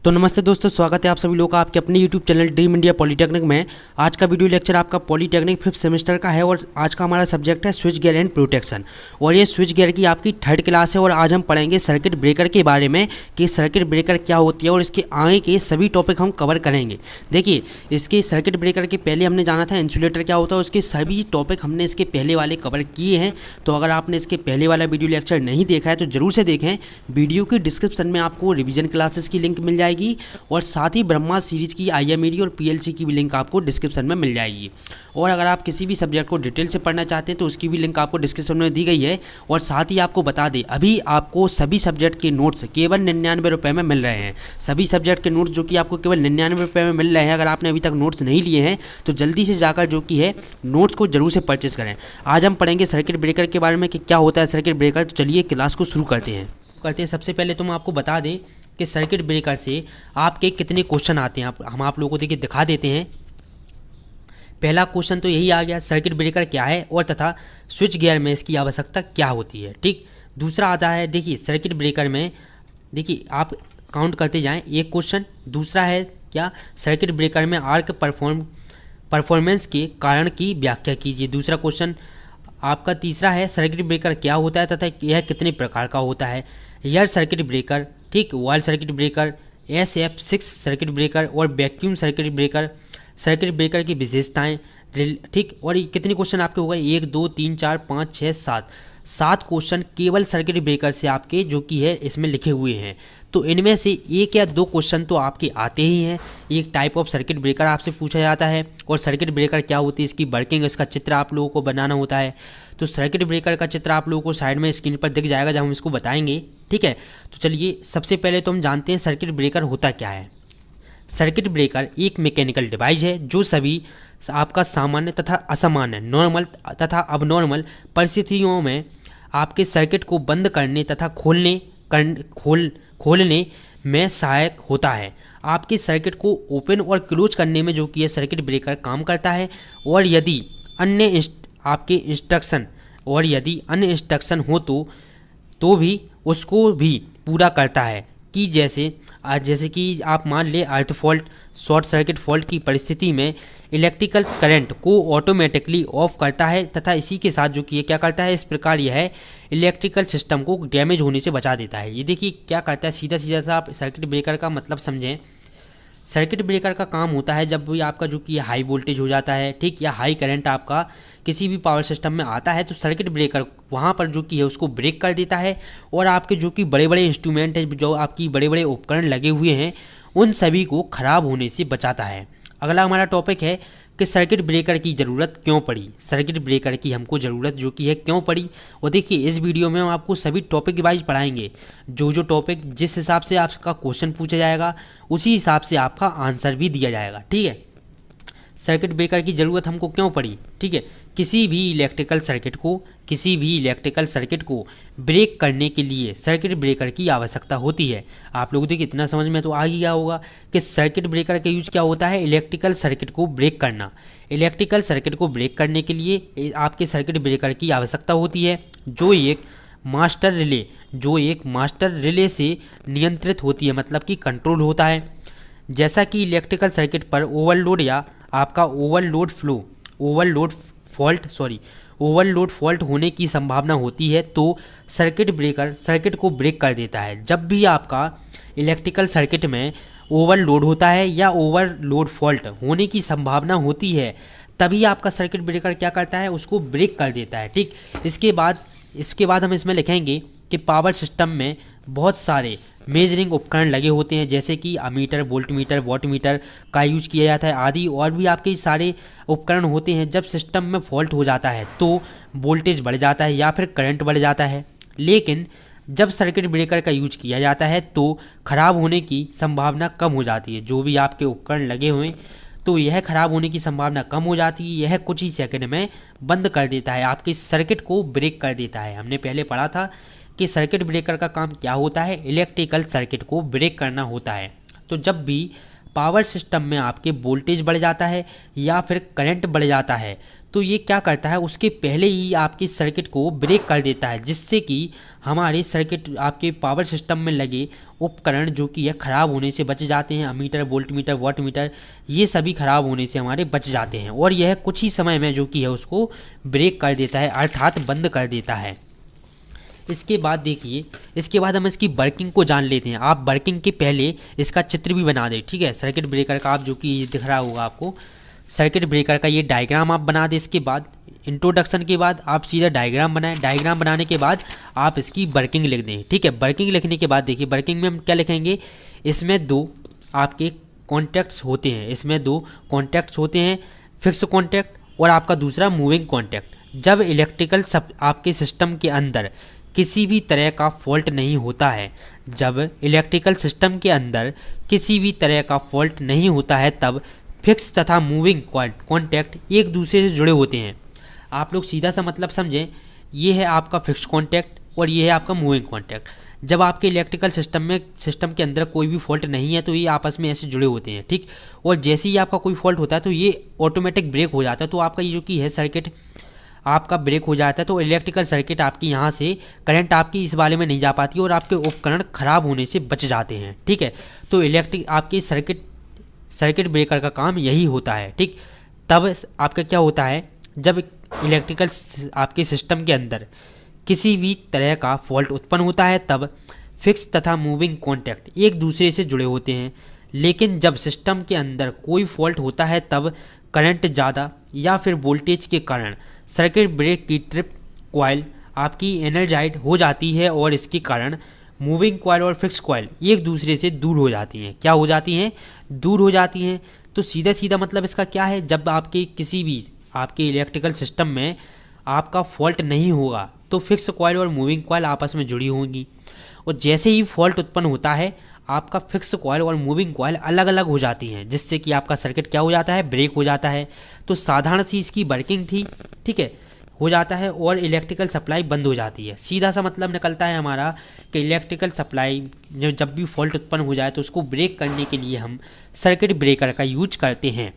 तो नमस्ते दोस्तों, स्वागत है आप सभी लोगों का आपके अपने YouTube channel dream India polytechnic में। आज का वीडियो लेक्चर आपका पॉलीटेक्निक 5th सेमेस्टर का है और आज का हमारा सब्जेक्ट है स्विच गियर एंड प्रोटेक्शन। और ये स्विच गियर की आपकी 3rd क्लास है और आज हम पढ़ेंगे सर्किट ब्रेकर के बारे में कि सर्किट ब्रेकर क्या होती है और इसके आगे के सभी टॉपिक हम कवर करेंगे। देखिए, इसके सर्किट ब्रेकर के पहले हमने जाना था इंसुलेटर क्या होता है, उसके सभी टॉपिक हमने इसके पहले वाले कवर किए हैं। तो अगर आपने इसके पहले वाला वीडियो लेक्चर नहीं देखा है तो ज़रूर से देखें। वीडियो की डिस्क्रिप्शन में आपको रिवीजन क्लासेस की लिंक मिल जाएगी और साथ ही ब्रह्मा सीरीज की IMED और PLC की भी लिंक आपको डिस्क्रिप्शन में मिल जाएगी। और अगर आप किसी भी सब्जेक्ट को डिटेल से पढ़ना चाहते हैं तो उसकी भी लिंक आपको डिस्क्रिप्शन में दी गई है। और साथ ही आपको बता दें, अभी आपको सभी सब्जेक्ट के नोट्स केवल 99 रुपये में मिल रहे हैं। सभी सब्जेक्ट के नोट्स जो कि आपको केवल 99 रुपये में मिल रहे हैं। अगर आपने अभी तक नोट्स नहीं लिए हैं तो जल्दी से जाकर जो कि है नोट्स को जरूर से परचेस करें। आज हम पढ़ेंगे सर्किट ब्रेकर के बारे में कि क्या होता है सर्किट ब्रेकर। तो चलिए क्लास को शुरू करते हैं। सबसे पहले तो हम आपको बता दें कि सर्किट ब्रेकर से आपके कितने क्वेश्चन आते हैं। हम आप लोगों को देखिए दिखा देते हैं। पहला क्वेश्चन तो यही आ गया, सर्किट ब्रेकर क्या है और तथा स्विच गियर में इसकी आवश्यकता क्या होती है। ठीक, दूसरा आता है, देखिए सर्किट ब्रेकर में, देखिए आप काउंट करते जाएं, एक क्वेश्चन। दूसरा है क्या, सर्किट ब्रेकर में आर्क परफॉर्मेंस के कारण की व्याख्या कीजिए। दूसरा क्वेश्चन आपका। तीसरा है, सर्किट ब्रेकर क्या होता है तथा यह कितने प्रकार का होता है। एयर सर्किट ब्रेकर, ठीक, wire circuit breaker, SF6 circuit breaker और vacuum circuit breaker, circuit breaker की विशेषताएं, ठीक। और कितने क्वेश्चन आपके हो गए, 1 2 3 4 5 6 7 क्वेश्चन केवल सर्किट ब्रेकर से आपके जो कि है इसमें लिखे हुए हैं। तो इनमें से 1 या 2 क्वेश्चन तो आपके आते ही हैं। एक टाइप ऑफ सर्किट ब्रेकर आपसे पूछा जाता है और सर्किट ब्रेकर क्या होती है, इसकी वर्किंग, इसका चित्र आप लोगों को बनाना होता है। तो सर्किट ब्रेकर का चित्र आप लोगों को साइड में स्क्रीन पर दिख जाएगा जब हम इसको बताएंगे, ठीक है। तो चलिए सबसे पहले तो हम जानते हैं सर्किट ब्रेकर होता क्या है। सर्किट ब्रेकर एक मैकेनिकल डिवाइस है जो सभी आपका सामान्य तथा असामान्य, नॉर्मल तथा अबनॉर्मल परिस्थितियों में आपके सर्किट को बंद करने तथा खोलने में सहायक होता है। आपके सर्किट को ओपन और क्लोज करने में जो कि यह सर्किट ब्रेकर काम करता है। और यदि अन्य इंस्ट्रक्शन हो तो भी उसको भी पूरा करता है। कि जैसे कि आप मान ले अर्थ फॉल्ट, शॉर्ट सर्किट फॉल्ट की परिस्थिति में इलेक्ट्रिकल करंट को ऑटोमेटिकली ऑफ करता है तथा इसी के साथ जो कि ये क्या करता है, इस प्रकार यह है इलेक्ट्रिकल सिस्टम को डैमेज होने से बचा देता है। ये देखिए क्या करता है, सीधा सीधा सा आप सर्किट ब्रेकर का मतलब समझें। सर्किट ब्रेकर का काम होता है जब भी आपका जो कि हाई वोल्टेज हो जाता है, ठीक, या हाई करंट आपका किसी भी पावर सिस्टम में आता है तो सर्किट ब्रेकर वहाँ पर जो कि है उसको ब्रेक कर देता है और आपके जो कि बड़े बड़े इंस्ट्रूमेंट है, जो आपकी बड़े बड़े उपकरण लगे हुए हैं, उन सभी को खराब होने से बचाता है। अगला हमारा टॉपिक है कि सर्किट ब्रेकर की ज़रूरत क्यों पड़ी। सर्किट ब्रेकर की हमको ज़रूरत जो कि है क्यों पड़ी। और देखिए इस वीडियो में हम आपको सभी टॉपिक वाइज पढ़ाएंगे। जो टॉपिक जिस हिसाब से आपका क्वेश्चन पूछा जाएगा उसी हिसाब से आपका आंसर भी दिया जाएगा, ठीक है। सर्किट ब्रेकर की ज़रूरत हमको क्यों पड़ी, ठीक है। किसी भी इलेक्ट्रिकल सर्किट को ब्रेक करने के लिए सर्किट ब्रेकर की आवश्यकता होती है। आप लोगों देखिए इतना समझ में तो आ ही गया होगा कि सर्किट ब्रेकर का यूज क्या होता है, इलेक्ट्रिकल सर्किट को ब्रेक करना। इलेक्ट्रिकल सर्किट को ब्रेक करने के लिए आपके सर्किट ब्रेकर की आवश्यकता होती है जो एक मास्टर रिले से नियंत्रित होती है, मतलब कि कंट्रोल होता है। जैसा कि इलेक्ट्रिकल सर्किट पर ओवरलोड या आपका ओवरलोड फॉल्ट होने की संभावना होती है तो सर्किट ब्रेकर सर्किट को ब्रेक कर देता है। जब भी आपका इलेक्ट्रिकल सर्किट में ओवरलोड होता है या ओवरलोड फॉल्ट होने की संभावना होती है तभी आपका सर्किट ब्रेकर क्या करता है, उसको ब्रेक कर देता है, ठीक। इसके बाद हम इसमें लिखेंगे कि पावर सिस्टम में बहुत सारे मेजरिंग उपकरण लगे होते हैं जैसे कि अमीटर, वोल्टमीटर, वॉटमीटर का यूज किया जाता है आदि और भी आपके सारे उपकरण होते हैं। जब सिस्टम में फॉल्ट हो जाता है तो वोल्टेज बढ़ जाता है या फिर करंट बढ़ जाता है, लेकिन जब सर्किट ब्रेकर का यूज किया जाता है तो खराब होने की संभावना कम हो जाती है। जो भी आपके उपकरण लगे हुए तो यह खराब होने की संभावना कम हो जाती है। यह कुछ ही सेकंड में बंद कर देता है, आपके सर्किट को ब्रेक कर देता है। हमने पहले पढ़ा था कि सर्किट ब्रेकर का काम क्या होता है, इलेक्ट्रिकल सर्किट को ब्रेक करना होता है। तो जब भी पावर सिस्टम में आपके वोल्टेज बढ़ जाता है या फिर करंट बढ़ जाता है तो ये क्या करता है, उसके पहले ही आपकी सर्किट को ब्रेक कर देता है, जिससे कि हमारे सर्किट आपके पावर सिस्टम में लगे उपकरण जो कि है ख़राब होने से बच जाते हैं। अमीटर, वोल्टमीटर, वाटमीटर, ये सभी ख़राब होने से हमारे बच जाते हैं, और यह कुछ ही समय में जो कि है उसको ब्रेक कर देता है, अर्थात बंद कर देता है। इसके बाद देखिए, इसके बाद हम इसकी वर्किंग को जान लेते हैं। आप वर्किंग के पहले इसका चित्र भी बना दें, ठीक है। सर्किट ब्रेकर का आप जो कि ये दिख रहा होगा आपको, सर्किट ब्रेकर का ये डायग्राम आप बना दें। इसके बाद इंट्रोडक्शन के बाद आप सीधा डायग्राम बनाएं। डायग्राम बनाने के बाद आप इसकी वर्किंग लिख दें, ठीक है। वर्किंग लिखने के बाद देखिए, वर्किंग में हम क्या लिखेंगे, इसमें दो आपके कॉन्टैक्ट्स होते हैं, इसमें दो कॉन्टैक्ट्स होते हैं, फिक्स कॉन्टैक्ट और आपका दूसरा मूविंग कॉन्टैक्ट। जब इलेक्ट्रिकल आपके सिस्टम के अंदर किसी भी तरह का फॉल्ट नहीं होता है, जब इलेक्ट्रिकल सिस्टम के अंदर किसी भी तरह का फॉल्ट नहीं होता है, तब फिक्स तथा मूविंग कॉन्टैक्ट एक दूसरे से जुड़े होते हैं। आप लोग सीधा सा मतलब समझें, ये है आपका फिक्स कॉन्टैक्ट और ये है आपका मूविंग कॉन्टैक्ट। जब आपके इलेक्ट्रिकल सिस्टम के अंदर कोई भी फॉल्ट नहीं है तो ये आपस में ऐसे जुड़े होते हैं, ठीक। और जैसे ही आपका कोई फॉल्ट होता है तो ये ऑटोमेटिक ब्रेक हो जाता है, तो आपका ये जो कि है सर्किट आपका ब्रेक हो जाता है। तो इलेक्ट्रिकल सर्किट आपकी यहाँ से करंट आपकी इस वाले में नहीं जा पाती और आपके उपकरण खराब होने से बच जाते हैं, ठीक है। तो आपके सर्किट ब्रेकर का काम यही होता है, ठीक। तब आपका क्या होता है, जब इलेक्ट्रिकल आपके सिस्टम के अंदर किसी भी तरह का फॉल्ट उत्पन्न होता है, तब फिक्स तथा मूविंग कॉन्टैक्ट एक दूसरे से जुड़े होते हैं। लेकिन जब सिस्टम के अंदर कोई फॉल्ट होता है, तब करंट ज़्यादा या फिर वोल्टेज के कारण सर्किट ब्रेक की ट्रिप कॉइल आपकी एनर्जाइड हो जाती है और इसके कारण मूविंग कॉइल और फिक्स कॉइल एक दूसरे से दूर हो जाती हैं। क्या हो जाती हैं? दूर हो जाती हैं। तो सीधा सीधा मतलब इसका क्या है, जब आपके किसी भी आपके इलेक्ट्रिकल सिस्टम में आपका फॉल्ट नहीं होगा तो फिक्स कॉइल और मूविंग कॉइल आपस में जुड़ी होंगी, और जैसे ही फॉल्ट उत्पन्न होता है आपका फिक्स कॉइल और मूविंग कॉइल अलग अलग हो जाती हैं, जिससे कि आपका सर्किट क्या हो जाता है, ब्रेक हो जाता है। तो साधारण सी इसकी वर्किंग थी, ठीक है, हो जाता है और इलेक्ट्रिकल सप्लाई बंद हो जाती है। सीधा सा मतलब निकलता है हमारा कि इलेक्ट्रिकल सप्लाई जब भी फॉल्ट उत्पन्न हो जाए तो उसको ब्रेक करने के लिए हम सर्किट ब्रेकर का यूज करते हैं।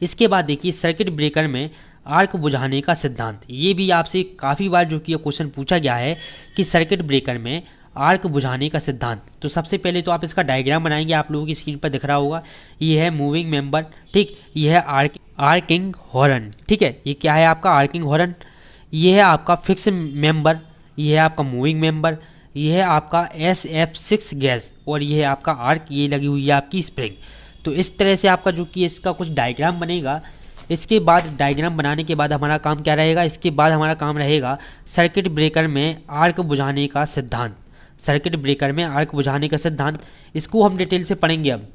इसके बाद देखिए, सर्किट ब्रेकर में आर्क बुझाने का सिद्धांत, ये भी आपसे काफ़ी बार जो कि क्वेश्चन पूछा गया है कि सर्किट ब्रेकर में आर्क बुझाने का सिद्धांत। तो सबसे पहले तो आप इसका डायग्राम बनाएंगे, आप लोगों की स्क्रीन पर दिख रहा होगा। ये है मूविंग मेंबर, ठीक, ये है आर्किंग हॉर्न, ठीक है। ये क्या है आपका आर्किंग हॉर्न, ये है आपका फिक्स मेंबर, ये है आपका मूविंग मेंबर, ये है आपका SF6 गैस, और ये है आपका आर्क, ये लगी हुई है आपकी स्प्रिंग। तो इस तरह से आपका जो कि इसका कुछ डायग्राम बनेगा। इसके बाद डायग्राम बनाने के बाद हमारा काम क्या रहेगा, इसके बाद हमारा काम रहेगा सर्किट ब्रेकर में आर्क बुझाने का सिद्धांत। सर्किट ब्रेकर में आर्क बुझाने का सिद्धांत, इसको हम डिटेल से पढ़ेंगे। अब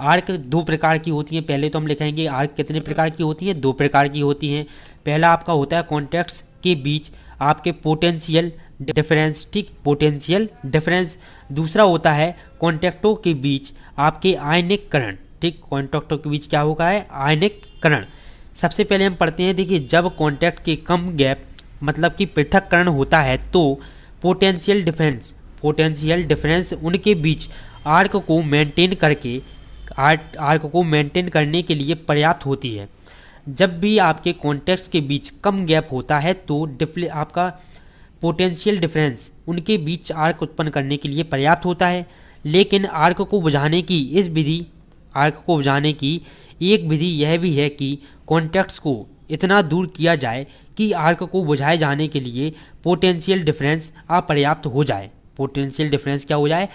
आर्क दो प्रकार की होती हैं। पहले तो हम लिखेंगे आर्क कितने प्रकार की होती हैं, दो प्रकार की होती हैं। पहला आपका होता है कॉन्टैक्ट्स के बीच आपके पोटेंशियल डिफरेंस, ठीक, पोटेंशियल डिफरेंस। दूसरा होता है कॉन्टैक्टों के बीच आपके आयनिक करंट, ठीक, कॉन्टैक्टों के बीच क्या होगा है, आयनिक करंट। सबसे पहले हम पढ़ते हैं, देखिए, जब कॉन्टैक्ट के कम गैप मतलब कि पृथक्करण होता है तो पोटेंशियल डिफरेंस उनके बीच आर्क को मेंटेन करने के लिए पर्याप्त होती है। जब भी आपके कॉन्टैक्ट्स के बीच कम गैप होता है तो आपका पोटेंशियल डिफरेंस उनके बीच आर्क उत्पन्न करने के लिए पर्याप्त होता है। लेकिन आर्क को बुझाने की एक विधि यह भी है कि कॉन्टैक्ट्स को इतना दूर किया जाए कि आर्क को बुझाए जाने के लिए पोटेंशियल डिफरेंस अपर्याप्त हो जाए। पोटेंशियल डिफरेंस क्या हो जाए,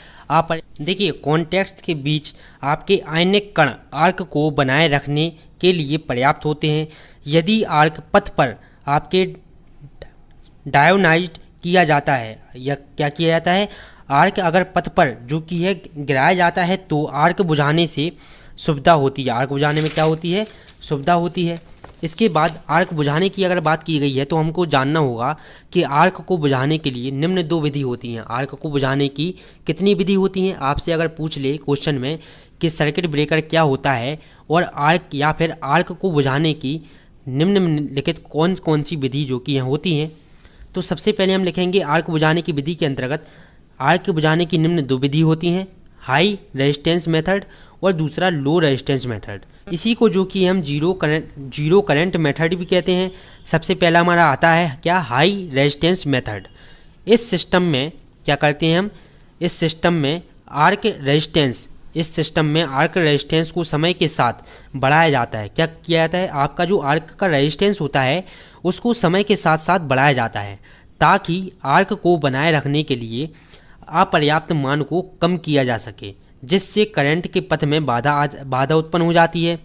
देखिए, कॉन्टैक्ट्स के बीच आपके आयनिक कण आर्क को बनाए रखने के लिए पर्याप्त होते हैं। यदि आर्क पथ पर आपके डायोनाइज्ड किया जाता है, या क्या किया जाता है, आर्क अगर पथ पर जो कि है गिराया जाता है तो आर्क बुझाने से सुविधा होती है। आर्क बुझाने में क्या होती है, सुविधा होती है। इसके बाद आर्क बुझाने की अगर बात की गई है तो हमको जानना होगा कि आर्क को बुझाने के लिए निम्न दो विधि होती हैं। आर्क को बुझाने की कितनी विधि होती हैं, आपसे अगर पूछ ले क्वेश्चन में कि सर्किट ब्रेकर क्या होता है और आर्क या फिर आर्क को बुझाने की निम्नलिखित कौन कौन सी विधि जो कि यहाँ होती हैं, तो सबसे पहले हम लिखेंगे आर्क बुझाने की विधि के अंतर्गत आर्क बुझाने की निम्न दो विधि होती हैं, हाई रेजिस्टेंस मेथड और दूसरा लो रेजिस्टेंस मेथड। इसी को जो कि हम जीरो करंट मेथड भी कहते हैं। सबसे पहला हमारा आता है क्या, हाई रेजिस्टेंस मेथड। इस सिस्टम में क्या करते हैं हम, इस सिस्टम में आर्क रेजिस्टेंस को समय के साथ बढ़ाया जाता है। क्या किया जाता है, आपका जो आर्क का रेजिस्टेंस होता है उसको समय के साथ साथ बढ़ाया जाता है ताकि आर्क को बनाए रखने के लिए अपर्याप्त मान को कम किया जा सके, जिससे करंट के पथ में बाधा उत्पन्न हो जाती है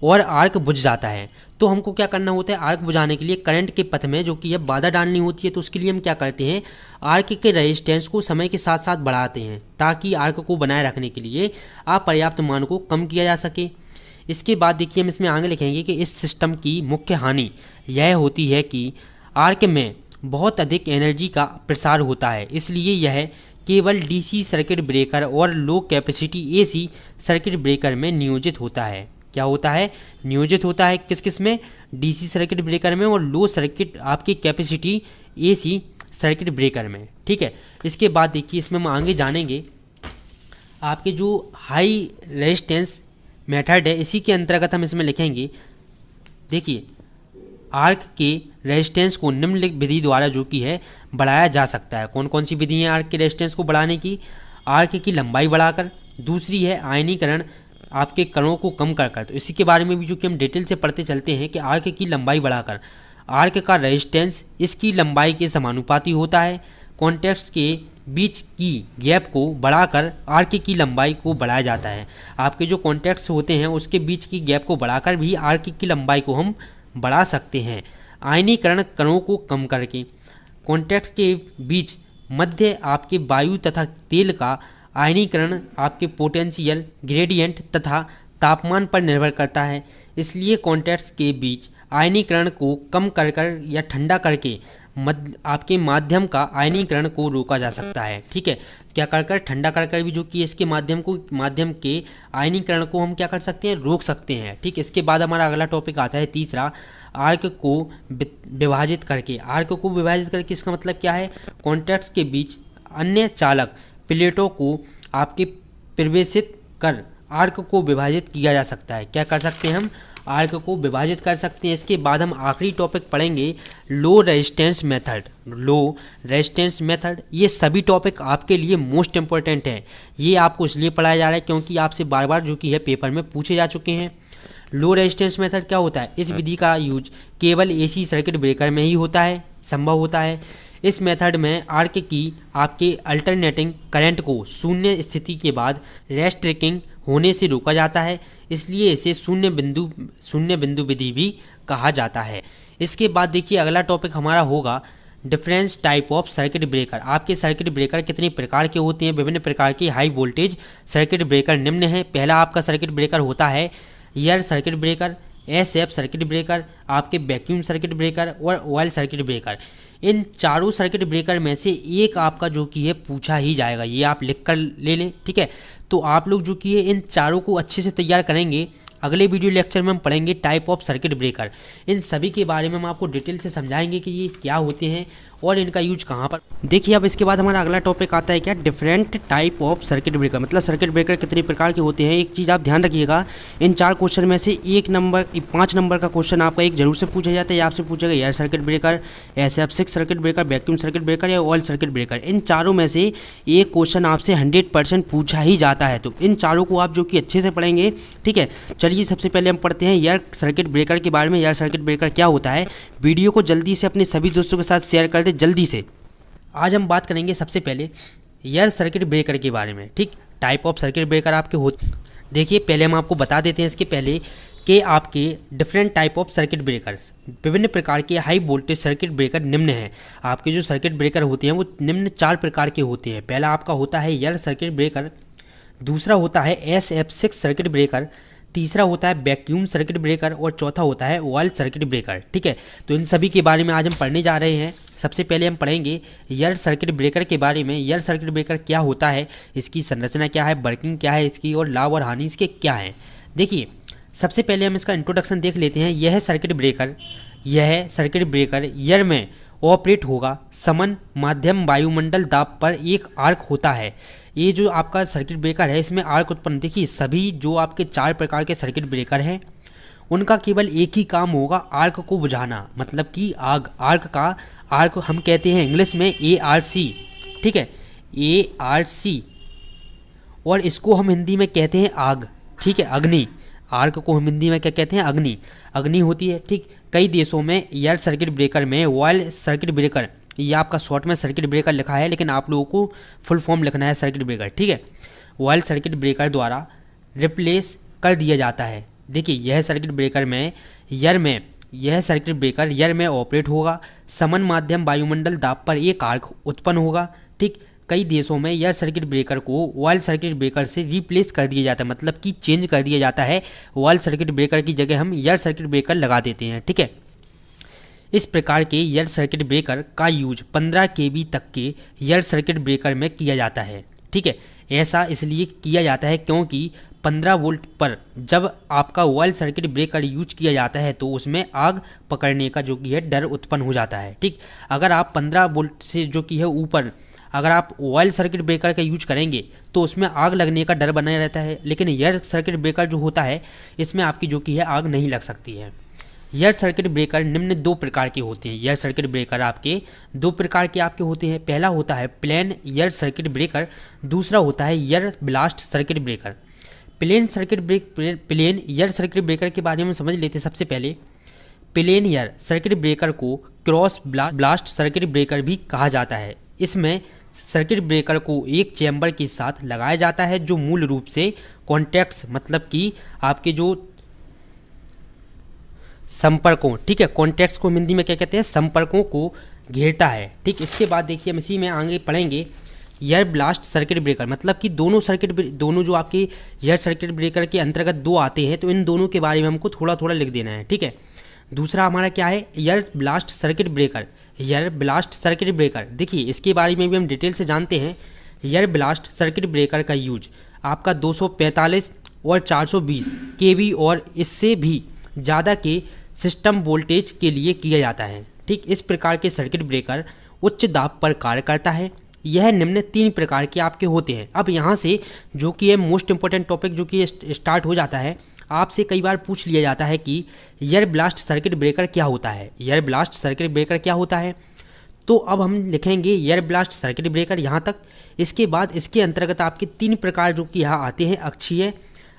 और आर्क बुझ जाता है। तो हमको क्या करना होता है, आर्क बुझाने के लिए करंट के पथ में जो कि है बाधा डालनी होती है। तो उसके लिए हम क्या करते हैं, आर्क के रेजिस्टेंस को समय के साथ साथ बढ़ाते हैं ताकि आर्क को बनाए रखने के लिए अपर्याप्त मान को कम किया जा सके। इसके बाद देखिए हम इसमें आगे लिखेंगे कि इस सिस्टम की मुख्य हानि यह होती है कि आर्क में बहुत अधिक एनर्जी का प्रसार होता है, इसलिए यह केवल डीसी सर्किट ब्रेकर और लो कैपेसिटी एसी सर्किट ब्रेकर में नियोजित होता है। क्या होता है, नियोजित होता है किस किस में, डीसी सर्किट ब्रेकर में और लो सर्किट आपकी कैपेसिटी एसी सर्किट ब्रेकर में। ठीक है, इसके बाद देखिए इसमें हम आगे जानेंगे आपके जो हाई रेजिस्टेंस मेथड है, इसी के अंतर्गत हम इसमें लिखेंगे। देखिए आर्क के रेजिस्टेंस को निम्नलिखित विधि द्वारा जो कि है बढ़ाया जा सकता है। कौन कौन सी विधि है आर्क के रेजिस्टेंस को बढ़ाने की, आर्क की लंबाई बढ़ाकर, दूसरी है आयनीकरण आपके कणों को कम कर। तो इसी के बारे में भी जो कि हम डिटेल से पढ़ते चलते हैं कि आर्क की लंबाई बढ़ाकर आर्क का रेजिस्टेंस इसकी लंबाई के समानुपाती होता है। कॉन्टैक्ट्स के बीच की गैप को बढ़ाकर आर्क की लंबाई को बढ़ाया जाता है। आपके जो कॉन्टैक्ट्स होते हैं उसके बीच की गैप को बढ़ाकर भी आर्क की लंबाई को हम बढ़ा सकते हैं। आयनीकरण कणों को कम करके, कॉन्टैक्ट के बीच मध्य आपके वायु तथा तेल का आयनीकरण आपके पोटेंशियल ग्रेडियंट तथा तापमान पर निर्भर करता है, इसलिए कॉन्टैक्ट्स के बीच आयनीकरण को कम कर या ठंडा करके आपके माध्यम का आयनीकरण को रोका जा सकता है। ठीक है, क्या कर ठंडा कर भी जो कि इसके माध्यम के आयनीकरण को हम क्या कर सकते हैं, रोक सकते हैं। ठीक, इसके बाद हमारा अगला टॉपिक आता है तीसरा, आर्क को विभाजित करके। आर्क को विभाजित करके इसका मतलब क्या है, कॉन्टैक्ट्स के बीच अन्य चालक प्लेटों को आपके प्रवेशित कर आर्क को विभाजित किया जा सकता है। क्या कर सकते हैं हम, आर्क को विभाजित कर सकते हैं। इसके बाद हम आखिरी टॉपिक पढ़ेंगे low resistance method. Low resistance method, ये सभी टॉपिक आपके लिए मोस्ट इंपॉर्टेंट है। ये आपको इसलिए पढ़ाया जा रहा है क्योंकि आपसे बार बार जो कि है पेपर में पूछे जा चुके हैं। लो रेजिस्टेंस मेथड क्या होता है, इस विधि का यूज केवल एसी सर्किट ब्रेकर में ही होता है, संभव होता है। इस मेथड में आर्क की आपके अल्टरनेटिंग करंट को शून्य स्थिति के बाद रेस्ट्रिक्टिंग होने से रोका जाता है, इसलिए इसे शून्य बिंदु विधि भी कहा जाता है। इसके बाद देखिए अगला टॉपिक हमारा होगा difference type of circuit breaker. आपके सर्किट ब्रेकर कितने प्रकार के होते हैं, विभिन्न प्रकार के हाई वोल्टेज सर्किट ब्रेकर निम्न है। पहला आपका सर्किट ब्रेकर होता है air circuit breaker, SF circuit breaker, आपके वैक्यूम सर्किट ब्रेकर और ऑयल सर्किट ब्रेकर। इन चारों सर्किट ब्रेकर में से एक आपका जो कि है पूछा ही जाएगा, ये आप लिख कर ले लें। ठीक है, तो आप लोग जो कि है इन चारों को अच्छे से तैयार करेंगे। अगले वीडियो लेक्चर में हम पढ़ेंगे टाइप ऑफ सर्किट ब्रेकर। इन सभी के बारे में हम आपको डिटेल से समझाएंगे कि ये क्या होते हैं और इनका यूज कहाँ पर। देखिए अब इसके बाद हमारा अगला टॉपिक आता है क्या, different type of circuit breaker. मतलब सर्किट ब्रेकर कितने प्रकार के होते हैं। एक चीज़ आप ध्यान रखिएगा, इन 4 क्वेश्चन में से 5 नंबर का क्वेश्चन आपका एक जरूर से पूछा जाता है। आपसे पूछेगा air circuit breaker, SF6 circuit breaker, vacuum circuit breaker या ऑयल सर्किट ब्रेकर। इन चारों में से एक क्वेश्चन आपसे 100% पूछा ही जाता है। तो इन चारों को आप जो कि अच्छे से पढ़ेंगे। ठीक है, चलिए सबसे पहले हम पढ़ते हैं एयर सर्किट ब्रेकर के बारे में। एयर सर्किट ब्रेकर क्या होता है, वीडियो को जल्दी से अपने सभी दोस्तों के साथ शेयर कर दे जल्दी से। आज हम बात करेंगे सबसे पहले एयर सर्किट ब्रेकर के बारे में। ठीक, टाइप ऑफ सर्किट ब्रेकर आपके होते, देखिए पहले हम आपको बता देते हैं इसके पहले कि आपके different type of circuit breakers, विभिन्न प्रकार के हाई वोल्टेज सर्किट ब्रेकर निम्न हैं। आपके जो सर्किट ब्रेकर होते हैं वो निम्न 4 प्रकार के होते हैं। पहला आपका होता है एयर सर्किट ब्रेकर, दूसरा होता है SF6 सर्किट ब्रेकर, तीसरा होता है वैक्यूम सर्किट ब्रेकर और चौथा होता है ऑयल सर्किट ब्रेकर। ठीक है, तो इन सभी के बारे में आज हम पढ़ने जा रहे हैं। सबसे पहले हम पढ़ेंगे एयर सर्किट ब्रेकर के बारे में। एयर सर्किट ब्रेकर क्या होता है, इसकी संरचना क्या है, वर्किंग क्या है इसकी, और लाभ और हानि इसके क्या हैं। देखिए सबसे पहले हम इसका इंट्रोडक्शन देख लेते हैं। यह सर्किट ब्रेकर एयर में ऑपरेट होगा। समान माध्यम वायुमंडल दाब पर एक आर्क होता है। ये जो आपका सर्किट ब्रेकर है इसमें आर्क उत्पन्न, देखिए सभी जो आपके 4 प्रकार के सर्किट ब्रेकर हैं उनका केवल एक ही काम होगा, आर्क को बुझाना, मतलब कि आग, आर्क हम कहते हैं इंग्लिश में ARC, ठीक है, ARC, और इसको हम हिंदी में कहते हैं आग, ठीक है, अग्नि। आर्क को हम हिंदी में क्या कहते हैं? अग्नि, अग्नि होती है, ठीक। कई देशों में एयर सर्किट ब्रेकर में ऑयल सर्किट ब्रेकर, ये आपका शॉर्ट में सर्किट ब्रेकर लिखा है लेकिन आप लोगों को फुल फॉर्म लिखना है सर्किट ब्रेकर, ठीक है, ऑयल सर्किट ब्रेकर द्वारा रिप्लेस कर दिया जाता है। देखिए यह सर्किट ब्रेकर में यह सर्किट ब्रेकर ईयर में ऑपरेट होगा। समान माध्यम वायुमंडल दाब पर एक आर्क उत्पन्न होगा, ठीक। कई देशों में एयर सर्किट ब्रेकर को ऑयल सर्किट ब्रेकर से रिप्लेस कर दिया जाता है, मतलब कि चेंज कर दिया जाता है। ऑयल सर्किट ब्रेकर की जगह हम एयर सर्किट ब्रेकर लगा देते हैं, ठीक है। इस प्रकार के एयर सर्किट ब्रेकर का यूज 15 kV तक के एयर सर्किट ब्रेकर में किया जाता है, ठीक है। ऐसा इसलिए किया जाता है क्योंकि 15 वोल्ट पर जब आपका ऑयल सर्किट ब्रेकर यूज किया जाता है तो उसमें आग पकड़ने का जो कि है डर उत्पन्न हो जाता है, ठीक। अगर आप 15 वोल्ट से जो कि है ऊपर अगर आप ऑयल सर्किट ब्रेकर का यूज करेंगे तो उसमें आग लगने का डर बना रहता है, लेकिन एयर सर्किट ब्रेकर जो होता है इसमें आपकी जो कि है आग नहीं लग सकती है। एयर सर्किट ब्रेकर निम्न 2 प्रकार के होते हैं। एयर सर्किट ब्रेकर आपके 2 प्रकार के आपके होते हैं। पहला होता है प्लेन एयर सर्किट ब्रेकर, दूसरा होता है air blast circuit breaker. Plain air circuit breaker के बारे में समझ लेते हैं। सबसे पहले प्लेन एयर सर्किट ब्रेकर को क्रॉस ब्लास्ट सर्किट ब्रेकर भी कहा जाता है। इसमें सर्किट ब्रेकर को एक चैम्बर के साथ लगाया जाता है जो मूल रूप से कॉन्टैक्ट्स, मतलब कि आपके जो संपर्कों, ठीक है, कॉन्टैक्ट्स को हिंदी में क्या कहते हैं? संपर्कों को घेरता है, ठीक। इसके बाद देखिए हम इसी में आगे पढ़ेंगे एयर ब्लास्ट सर्किट ब्रेकर, मतलब कि दोनों जो आपके एयर सर्किट ब्रेकर के अंतर्गत 2 आते हैं तो इन दोनों के बारे में हमको थोड़ा थोड़ा लिख देना है, ठीक है। दूसरा हमारा क्या है? Air blast circuit breaker. Air blast circuit breaker, देखिए इसके बारे में भी हम डिटेल से जानते हैं। एयर ब्लास्ट सर्किट ब्रेकर का यूज आपका 245 और 420 kV और इससे भी ज़्यादा के सिस्टम वोल्टेज के लिए किया जाता है, ठीक। इस प्रकार के सर्किट ब्रेकर उच्च दाब पर कार्य करता है। यह निम्न 3 प्रकार के आपके होते हैं। अब यहाँ से जो कि है मोस्ट इंपॉर्टेंट टॉपिक जो कि स्टार्ट हो जाता है, आपसे कई बार पूछ लिया जाता है कि एयर ब्लास्ट सर्किट ब्रेकर क्या होता है? एयर ब्लास्ट सर्किट ब्रेकर क्या होता है? तो अब हम लिखेंगे एयर ब्लास्ट सर्किट ब्रेकर यहाँ तक। इसके बाद इसके अंतर्गत आपके 3 प्रकार जो कि यहाँ आते हैं,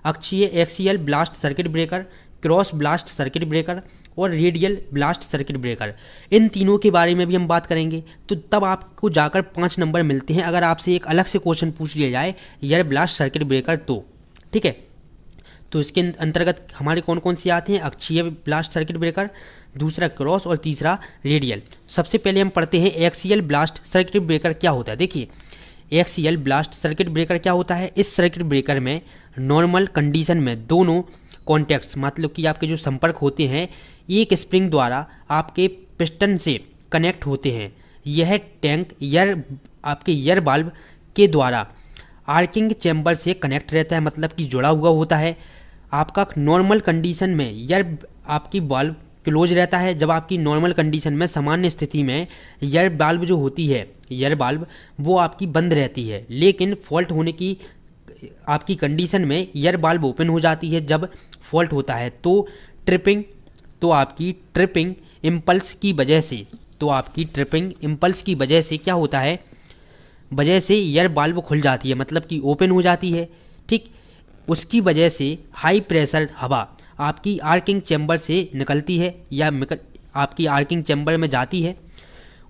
अक्षीय axial blast circuit breaker, cross blast circuit breaker और रेडियल ब्लास्ट सर्किट ब्रेकर। इन तीनों के बारे में भी हम बात करेंगे। तो तब आपको जाकर 5 नंबर मिलते हैं अगर आपसे एक अलग से क्वेश्चन पूछ लिया जाए एयर ब्लास्ट सर्किट ब्रेकर तो, ठीक है। तो इसके अंतर्गत हमारे कौन कौन से आते हैं? अक्षीय ब्लास्ट सर्किट ब्रेकर, दूसरा क्रॉस और तीसरा रेडियल। सबसे पहले हम पढ़ते हैं एक्सियल ब्लास्ट सर्किट ब्रेकर क्या होता है। देखिए एक्सियल ब्लास्ट सर्किट ब्रेकर क्या होता है? इस सर्किट ब्रेकर में नॉर्मल कंडीशन में दोनों कॉन्टैक्ट्स, मतलब कि आपके जो संपर्क होते हैं एक स्प्रिंग द्वारा आपके पिस्टन से कनेक्ट होते हैं। यह टैंक आपके एयर वाल्व के द्वारा आर्किंग चैम्बर से कनेक्ट रहता है, मतलब कि जुड़ा हुआ होता है। आपका नॉर्मल कंडीशन में एयर आपकी वाल्व क्लोज रहता है। जब आपकी नॉर्मल कंडीशन में सामान्य स्थिति में एयर वाल्व जो होती है, एयर वाल्व वो आपकी बंद रहती है, लेकिन फॉल्ट होने की आपकी कंडीशन में एयर वाल्व ओपन हो जाती है। जब फॉल्ट होता है तो आपकी ट्रिपिंग इम्पल्स की वजह से क्या होता है? वजह से एयर वाल्व खुल जाती है, मतलब कि ओपन हो जाती है, ठीक। उसकी वजह से हाई प्रेशर हवा आपकी आर्किंग चैम्बर से निकलती है या आपकी आर्किंग चैम्बर में जाती है।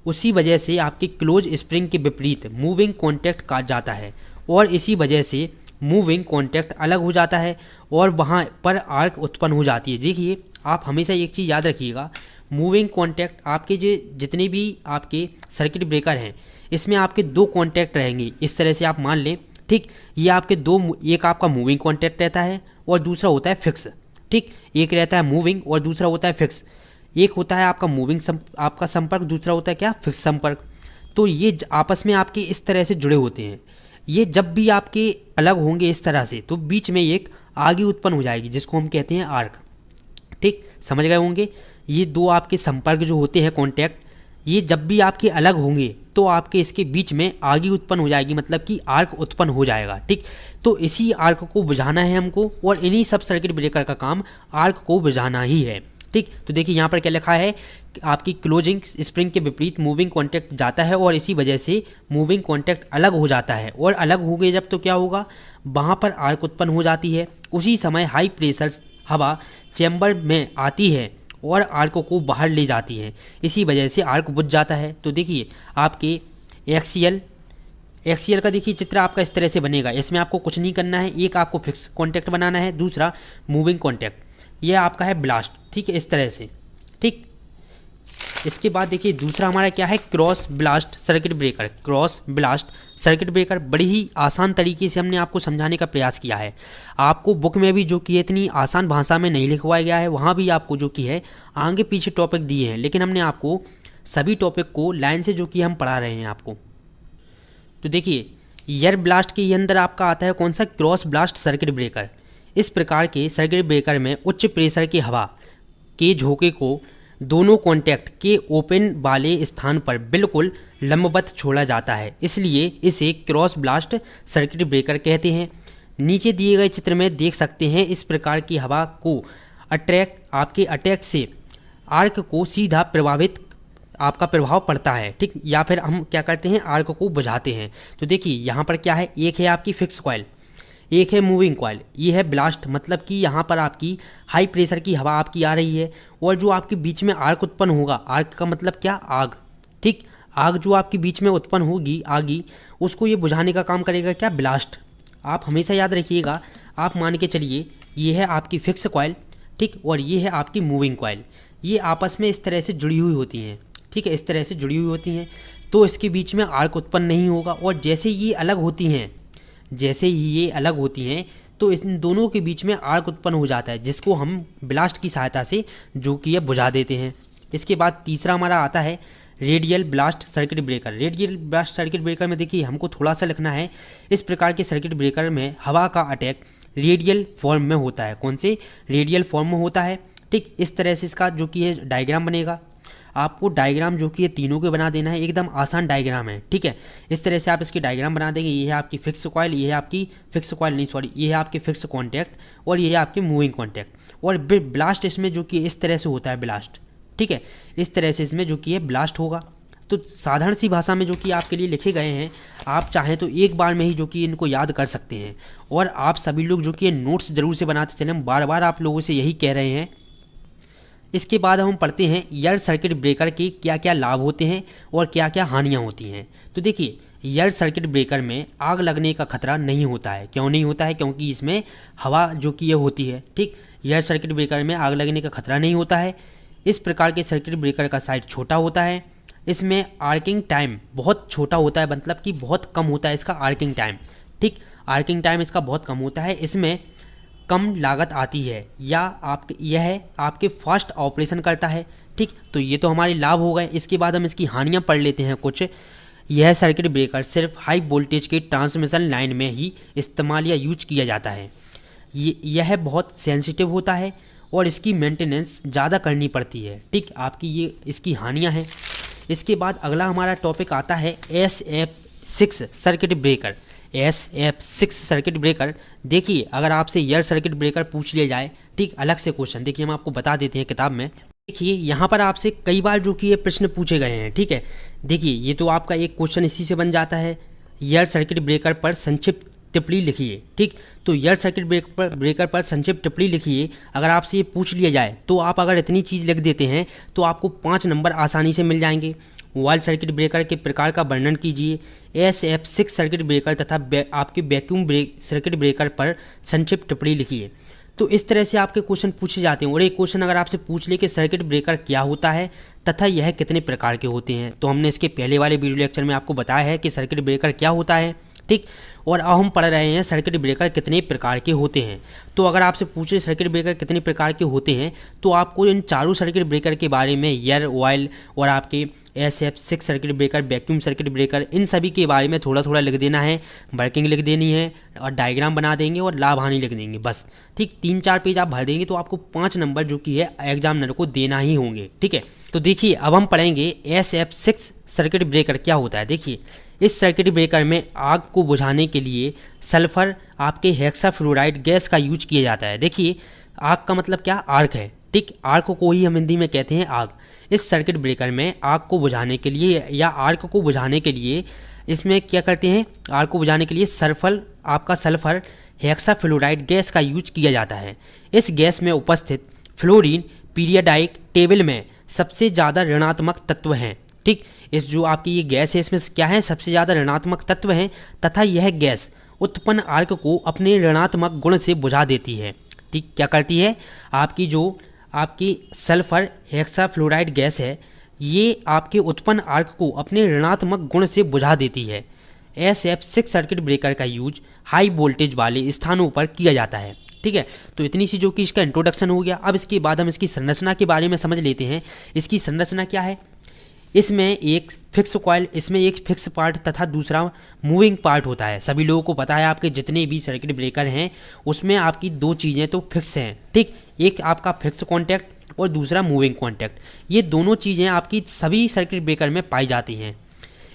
उसी वजह से आपकी क्लोज स्प्रिंग के विपरीत मूविंग कॉन्टैक्ट काट जाता है और इसी वजह से मूविंग कॉन्टैक्ट अलग हो जाता है और वहाँ पर आर्क उत्पन्न हो जाती है। देखिए आप हमेशा एक चीज़ याद रखिएगा, मूविंग कॉन्टैक्ट आपके जितने भी आपके सर्किट ब्रेकर हैं इसमें आपके 2 कॉन्टैक्ट रहेंगे। इस तरह से आप मान लें, ठीक। ये आपके एक आपका मूविंग कॉन्टैक्ट रहता है और दूसरा होता है फिक्स, ठीक। एक रहता है मूविंग और दूसरा होता है फिक्स। एक होता है आपका मूविंग आपका संपर्क, दूसरा होता है क्या? फिक्स संपर्क। तो ये आपस में आपके इस तरह से जुड़े होते हैं। ये जब भी आपके अलग होंगे इस तरह से तो बीच में एक आगे उत्पन्न हो जाएगी जिसको हम कहते हैं आर्क, ठीक। समझ गए होंगे। ये 2 आपके संपर्क जो होते हैं कॉन्टैक्ट, ये जब भी आपके अलग होंगे तो आपके इसके बीच में आग उत्पन्न हो जाएगी, मतलब कि आर्क उत्पन्न हो जाएगा। ठीक, तो इसी आर्क को बुझाना है हमको, और इन्हीं सब सर्किट ब्रेकर का काम आर्क को बुझाना ही है। ठीक, तो देखिए यहाँ पर क्या लिखा है, आपकी क्लोजिंग स्प्रिंग के विपरीत मूविंग कॉन्टैक्ट जाता है और इसी वजह से मूविंग कॉन्टैक्ट अलग हो जाता है, और अलग हो गए जब तो क्या होगा, वहाँ पर आर्क उत्पन्न हो जाती है। उसी समय हाई प्रेशर हवा चैम्बर में आती है और आर्क को बाहर ले जाती है, इसी वजह से आर्क बुझ जाता है। तो देखिए आपके एक्सीएल का देखिए चित्र आपका इस तरह से बनेगा। इसमें आपको कुछ नहीं करना है, एक आपको फिक्स कॉन्टैक्ट बनाना है, दूसरा मूविंग कॉन्टैक्ट, ये आपका है ब्लास्ट। ठीक है, इस तरह से। ठीक, इसके बाद देखिए दूसरा हमारा क्या है, cross blast circuit breaker. Cross blast circuit breaker बड़ी ही आसान तरीके से हमने आपको समझाने का प्रयास किया है। आपको बुक में भी जो कि इतनी आसान भाषा में नहीं लिखवाया गया है, वहाँ भी आपको जो कि है आगे पीछे टॉपिक दिए हैं, लेकिन हमने आपको सभी टॉपिक को लाइन से जो कि हम पढ़ा रहे हैं आपको। तो देखिए एयर ब्लास्ट के अंदर आपका आता है कौन सा, क्रॉस ब्लास्ट सर्किट ब्रेकर। इस प्रकार के सर्किट ब्रेकर में उच्च प्रेशर की हवा के झोंके को दोनों कॉन्टैक्ट के ओपन वाले स्थान पर बिल्कुल लंबवत छोड़ा जाता है, इसलिए इसे क्रॉस ब्लास्ट सर्किट ब्रेकर कहते हैं। नीचे दिए गए चित्र में देख सकते हैं, इस प्रकार की हवा को अटैक से आर्क को सीधा आपका प्रभाव पड़ता है। ठीक, या फिर हम क्या करते हैं, आर्क को बुझाते हैं। तो देखिए यहाँ पर क्या है, एक है आपकी फिक्स कॉइल, एक है मूविंग कॉइल, ये है ब्लास्ट, मतलब कि यहाँ पर आपकी हाई प्रेशर की हवा आपकी आ रही है, और जो आपके बीच में आर्क उत्पन्न होगा, आर्क का मतलब क्या, आग। ठीक, आग जो आपके बीच में उत्पन्न होगी आगी, उसको ये बुझाने का काम करेगा क्या, ब्लास्ट। आप हमेशा याद रखिएगा, आप मान के चलिए ये है आपकी फिक्स कॉइल, ठीक, और ये है आपकी मूविंग कॉइल, ये आपस में इस तरह से जुड़ी हुई होती हैं। ठीक है, इस तरह से जुड़ी हुई होती हैं, तो इसके बीच में आर्क उत्पन्न नहीं होगा, और जैसे ये अलग होती हैं, जैसे ही ये अलग होती हैं तो इन दोनों के बीच में आर्क उत्पन्न हो जाता है, जिसको हम ब्लास्ट की सहायता से जो कि ये बुझा देते हैं। इसके बाद तीसरा हमारा आता है radial blast circuit breaker. Radial blast circuit breaker में देखिए हमको थोड़ा सा लिखना है, इस प्रकार के सर्किट ब्रेकर में हवा का अटैक रेडियल फॉर्म में होता है। कौन से, रेडियल फॉर्म में होता है। ठीक, इस तरह से इसका जो कि है डायग्राम बनेगा। आपको डायग्राम जो कि ये तीनों के बना देना है, एकदम आसान डायग्राम है। ठीक है, इस तरह से आप इसकी डायग्राम बना देंगे। ये है आपकी फिक्स कॉइल, ये है आपकी फिक्स कॉइल नहीं सॉरी, ये है आपके फिक्स कॉन्टैक्ट, और ये है आपके मूविंग कॉन्टैक्ट, और ब्लास्ट इसमें जो कि इस तरह से होता है ब्लास्ट। ठीक है, इस तरह से इसमें जो कि है ब्लास्ट होगा। तो साधारण सी भाषा में जो कि आपके लिए लिखे गए हैं, आप चाहें तो एक बार में ही जो कि इनको याद कर सकते हैं, और आप सभी लोग जो कि नोट्स ज़रूर से बनाते चलें, हम बार बार आप लोगों से यही कह रहे हैं। इसके बाद हम पढ़ते हैं एयर सर्किट ब्रेकर के क्या क्या लाभ होते हैं और क्या क्या हानियां होती हैं। तो देखिए एयर सर्किट ब्रेकर में आग लगने का खतरा नहीं होता है। क्यों नहीं होता है, क्योंकि इसमें हवा जो कि ये होती है। ठीक, एयर सर्किट ब्रेकर में आग लगने का खतरा नहीं होता है। इस प्रकार के सर्किट ब्रेकर का साइज छोटा होता है, इसमें आर्किंग टाइम बहुत छोटा होता है, मतलब कि बहुत कम होता है इसका आर्किंग टाइम। ठीक, आर्किंग टाइम इसका बहुत कम होता है, इसमें कम लागत आती है, या यह आपके फास्ट ऑपरेशन करता है। ठीक, तो ये तो हमारे लाभ हो गए। इसके बाद हम इसकी हानियां पढ़ लेते हैं कुछ। यह सर्किट ब्रेकर सिर्फ हाई वोल्टेज के ट्रांसमिशन लाइन में ही इस्तेमाल या यूज किया जाता है। यह बहुत सेंसिटिव होता है और इसकी मेंटेनेंस ज़्यादा करनी पड़ती है। ठीक, आपकी ये इसकी हानियाँ हैं। इसके बाद अगला हमारा टॉपिक आता है SF6 circuit breaker. SF6 circuit breaker, देखिए अगर आपसे एयर सर्किट ब्रेकर पूछ लिया जाए, ठीक, अलग से क्वेश्चन, देखिए हम आपको बता देते हैं किताब में। देखिए यहाँ पर आपसे कई बार जो कि ये प्रश्न पूछे गए हैं। ठीक है, देखिए ये तो आपका एक क्वेश्चन इसी से बन जाता है, एयर सर्किट ब्रेकर पर संक्षिप्त टिप्पणी लिखिए। ठीक, तो एयर सर्किट ब्रेकर पर संक्षिप्त टिप्पणी लिखिए। अगर आपसे ये पूछ लिया जाए तो आप अगर इतनी चीज़ लिख देते हैं तो आपको 5 नंबर आसानी से मिल जाएंगे। वॉल सर्किट ब्रेकर के प्रकार का वर्णन कीजिए। SF6 सर्किट ब्रेकर तथा आपके वैक्यूम सर्किट ब्रेकर पर संक्षिप्त टिप्पणी लिखिए। तो इस तरह से आपके क्वेश्चन पूछे जाते हैं। और एक क्वेश्चन अगर आपसे पूछ ले कि सर्किट ब्रेकर क्या होता है तथा यह कितने प्रकार के होते हैं, तो हमने इसके पहले वाले वीडियो लेक्चर में आपको बताया है कि सर्किट ब्रेकर क्या होता है। ठीक। और अब हम पढ़ रहे हैं सर्किट ब्रेकर कितने प्रकार के होते हैं। तो अगर आपसे पूछे सर्किट ब्रेकर कितने प्रकार के होते हैं तो आपको इन चारों सर्किट ब्रेकर के बारे में एयर ऑयल और आपके SF6 circuit breaker, vacuum circuit breaker, इन सभी के बारे में थोड़ा थोड़ा लिख देना है, वर्किंग लिख देनी है और डायग्राम बना देंगे और लाभ हानि लिख देंगे बस। ठीक, 3-4 पेज आप भर देंगे तो आपको 5 नंबर जो कि है एग्जामिनर को देना ही होंगे। ठीक है, तो देखिए अब हम पढ़ेंगे SF6 सर्किट ब्रेकर क्या होता है। देखिए इस सर्किट ब्रेकर में आग को बुझाने के लिए सल्फर आपके हेक्साफ्लोराइड गैस का यूज किया जाता है। देखिए आग का मतलब क्या, आर्क है। ठीक, आर्क को ही हम हिंदी में कहते हैं आग। इस सर्किट ब्रेकर में आग को बुझाने के लिए या आर्क को बुझाने के लिए इसमें क्या करते हैं, आग को बुझाने के लिए सल्फर हेक्साफ्लोराइड गैस का यूज किया जाता है। इस गैस में उपस्थित फ्लोरीन पीरियडाइक टेबल में सबसे ज़्यादा ऋणात्मक तत्व हैं। ठीक, इस जो आपकी ये गैस है इसमें क्या है, सबसे ज़्यादा ऋणात्मक तत्व हैं तथा यह गैस उत्पन्न आर्क को अपने ऋणात्मक गुण से बुझा देती है। ठीक, क्या करती है, आपकी सल्फर हेक्साफ्लोराइड गैस है, ये आपके उत्पन्न आर्क को अपने ऋणात्मक गुण से बुझा देती है। SF6 सर्किट ब्रेकर का यूज हाई वोल्टेज वाले स्थानों पर किया जाता है। ठीक है, तो इतनी सी जो कि इसका इंट्रोडक्शन हो गया। अब इसके बाद हम इसकी संरचना के बारे में समझ लेते हैं। इसकी संरचना क्या है, इसमें एक फिक्स पार्ट तथा दूसरा मूविंग पार्ट होता है। सभी लोगों को पता है आपके जितने भी सर्किट ब्रेकर हैं उसमें आपकी 2 चीज़ें तो फिक्स हैं। ठीक, एक आपका फिक्स कॉन्टैक्ट और दूसरा मूविंग कॉन्टैक्ट। ये दोनों चीज़ें आपकी सभी सर्किट ब्रेकर में पाई जाती हैं।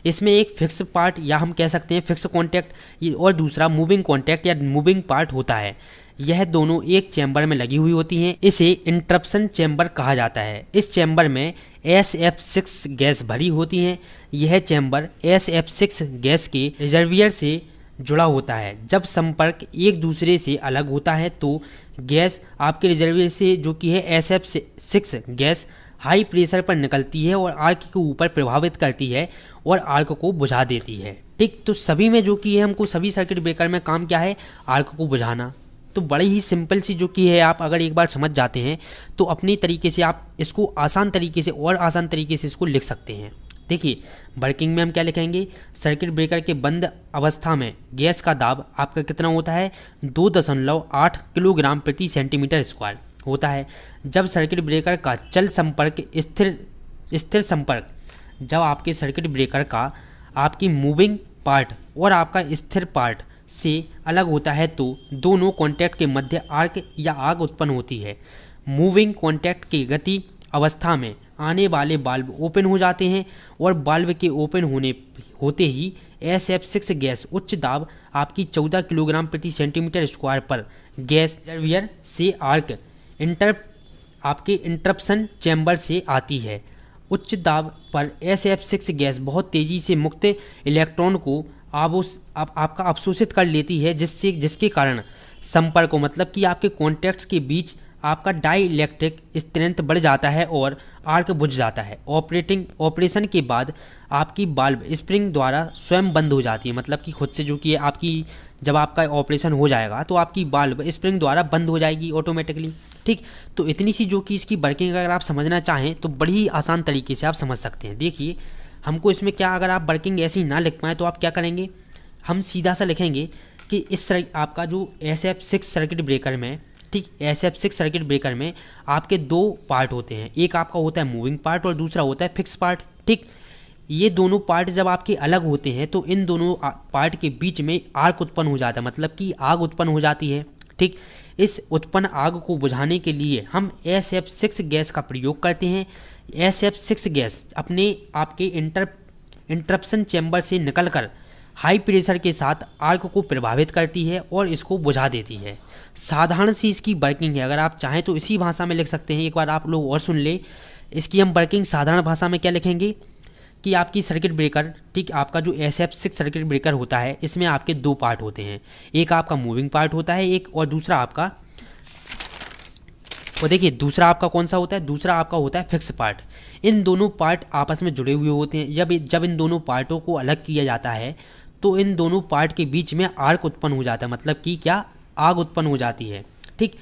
इसमें एक फिक्स पार्ट या हम कह सकते हैं फिक्स कॉन्टैक्ट और दूसरा मूविंग कॉन्टैक्ट या मूविंग पार्ट होता है। यह दोनों एक चैम्बर में लगी हुई होती हैं। इसे इंटरप्शन चैम्बर कहा जाता है। इस चैम्बर में SF6 गैस भरी होती हैं। यह चैम्बर SF6 गैस के रिजर्वियर से जुड़ा होता है। जब संपर्क एक दूसरे से अलग होता है तो गैस आपके रिजर्वियर से जो कि है SF6 गैस हाई प्रेशर पर निकलती है और आर्क के ऊपर प्रभावित करती है और आर्क को बुझा देती है। ठीक, तो सभी में जो कि है हमको सभी सर्किट ब्रेकर में काम क्या है, आर्क को बुझाना। तो बड़ी ही सिंपल सी जो कि है आप अगर एक बार समझ जाते हैं तो अपनी तरीके से आप इसको आसान तरीके से इसको लिख सकते हैं। देखिए वर्किंग में हम क्या लिखेंगे, सर्किट ब्रेकर के बंद अवस्था में गैस का दाब आपका कितना होता है, 2.8 किलोग्राम प्रति सेंटीमीटर स्क्वायर होता है। जब सर्किट ब्रेकर का चल संपर्क स्थिर संपर्क, जब आपके सर्किट ब्रेकर का आपकी मूविंग पार्ट और आपका स्थिर पार्ट से अलग होता है तो दोनों कॉन्टैक्ट के मध्य आर्क या आग उत्पन्न होती है। मूविंग कॉन्टैक्ट की गति अवस्था में आने वाले बाल्ब ओपन हो जाते हैं और बाल्ब के ओपन होते ही SF6 गैस उच्च दाब आपकी 14 किलोग्राम प्रति सेंटीमीटर स्क्वायर पर गैस रिजर्वियर से आर्क आपके इंटरप्शन चैम्बर से आती है। उच्च दाब पर SF6 गैस बहुत तेज़ी से मुक्त इलेक्ट्रॉन को आपका अवशोषित कर लेती है, जिसके कारण संपर्कों मतलब कि आपके कॉन्टैक्ट्स के बीच आपका डाई इलेक्ट्रिक स्ट्रेंथ बढ़ जाता है और आर्क बुझ जाता है। ऑपरेशन के बाद आपकी बाल्ब स्प्रिंग द्वारा स्वयं बंद हो जाती है, मतलब कि खुद से जो कि आपकी जब आपका ऑपरेशन हो जाएगा तो आपकी बाल्ब स्प्रिंग द्वारा बंद हो जाएगी ऑटोमेटिकली। ठीक, तो इतनी सी जो कि इसकी वर्किंग अगर आप समझना चाहें तो बड़ी ही आसान तरीके से आप समझ सकते हैं। देखिए हमको इसमें क्या, अगर आप वर्किंग ऐसी ना लिख पाएँ तो आप क्या करेंगे, हम सीधा सा लिखेंगे कि इस आपका जो SF6 सर्किट ब्रेकर में, ठीक, SF6 सर्किट ब्रेकर में आपके 2 पार्ट होते हैं। एक आपका होता है मूविंग पार्ट और दूसरा होता है फिक्स पार्ट। ठीक, ये दोनों पार्ट जब आपके अलग होते हैं तो इन दोनों पार्ट के बीच में आर्क उत्पन्न हो जाता है, मतलब कि आग उत्पन्न हो जाती है। ठीक, इस उत्पन्न आग को बुझाने के लिए हम SF6 गैस का प्रयोग करते हैं। SF6 गैस आपके इंटरप्शन चैम्बर से निकलकर हाई प्रेशर के साथ आर्क को प्रभावित करती है और इसको बुझा देती है। साधारण सी इसकी वर्किंग है, अगर आप चाहें तो इसी भाषा में लिख सकते हैं। एक बार आप लोग और सुन ले, इसकी हम वर्किंग साधारण भाषा में क्या लिखेंगे कि आपकी सर्किट ब्रेकर, ठीक, आपका जो SF6 सर्किट ब्रेकर होता है इसमें आपके 2 पार्ट होते हैं। एक आपका मूविंग पार्ट होता है और दूसरा आपका, और देखिए दूसरा आपका कौन सा होता है, दूसरा आपका होता है फिक्स पार्ट। इन दोनों पार्ट आपस में जुड़े हुए होते हैं। जब इन दोनों पार्टों को अलग किया जाता है तो इन दोनों पार्ट के बीच में आर्क उत्पन्न हो जाता है, मतलब कि क्या, आग उत्पन्न हो जाती है। ठीक,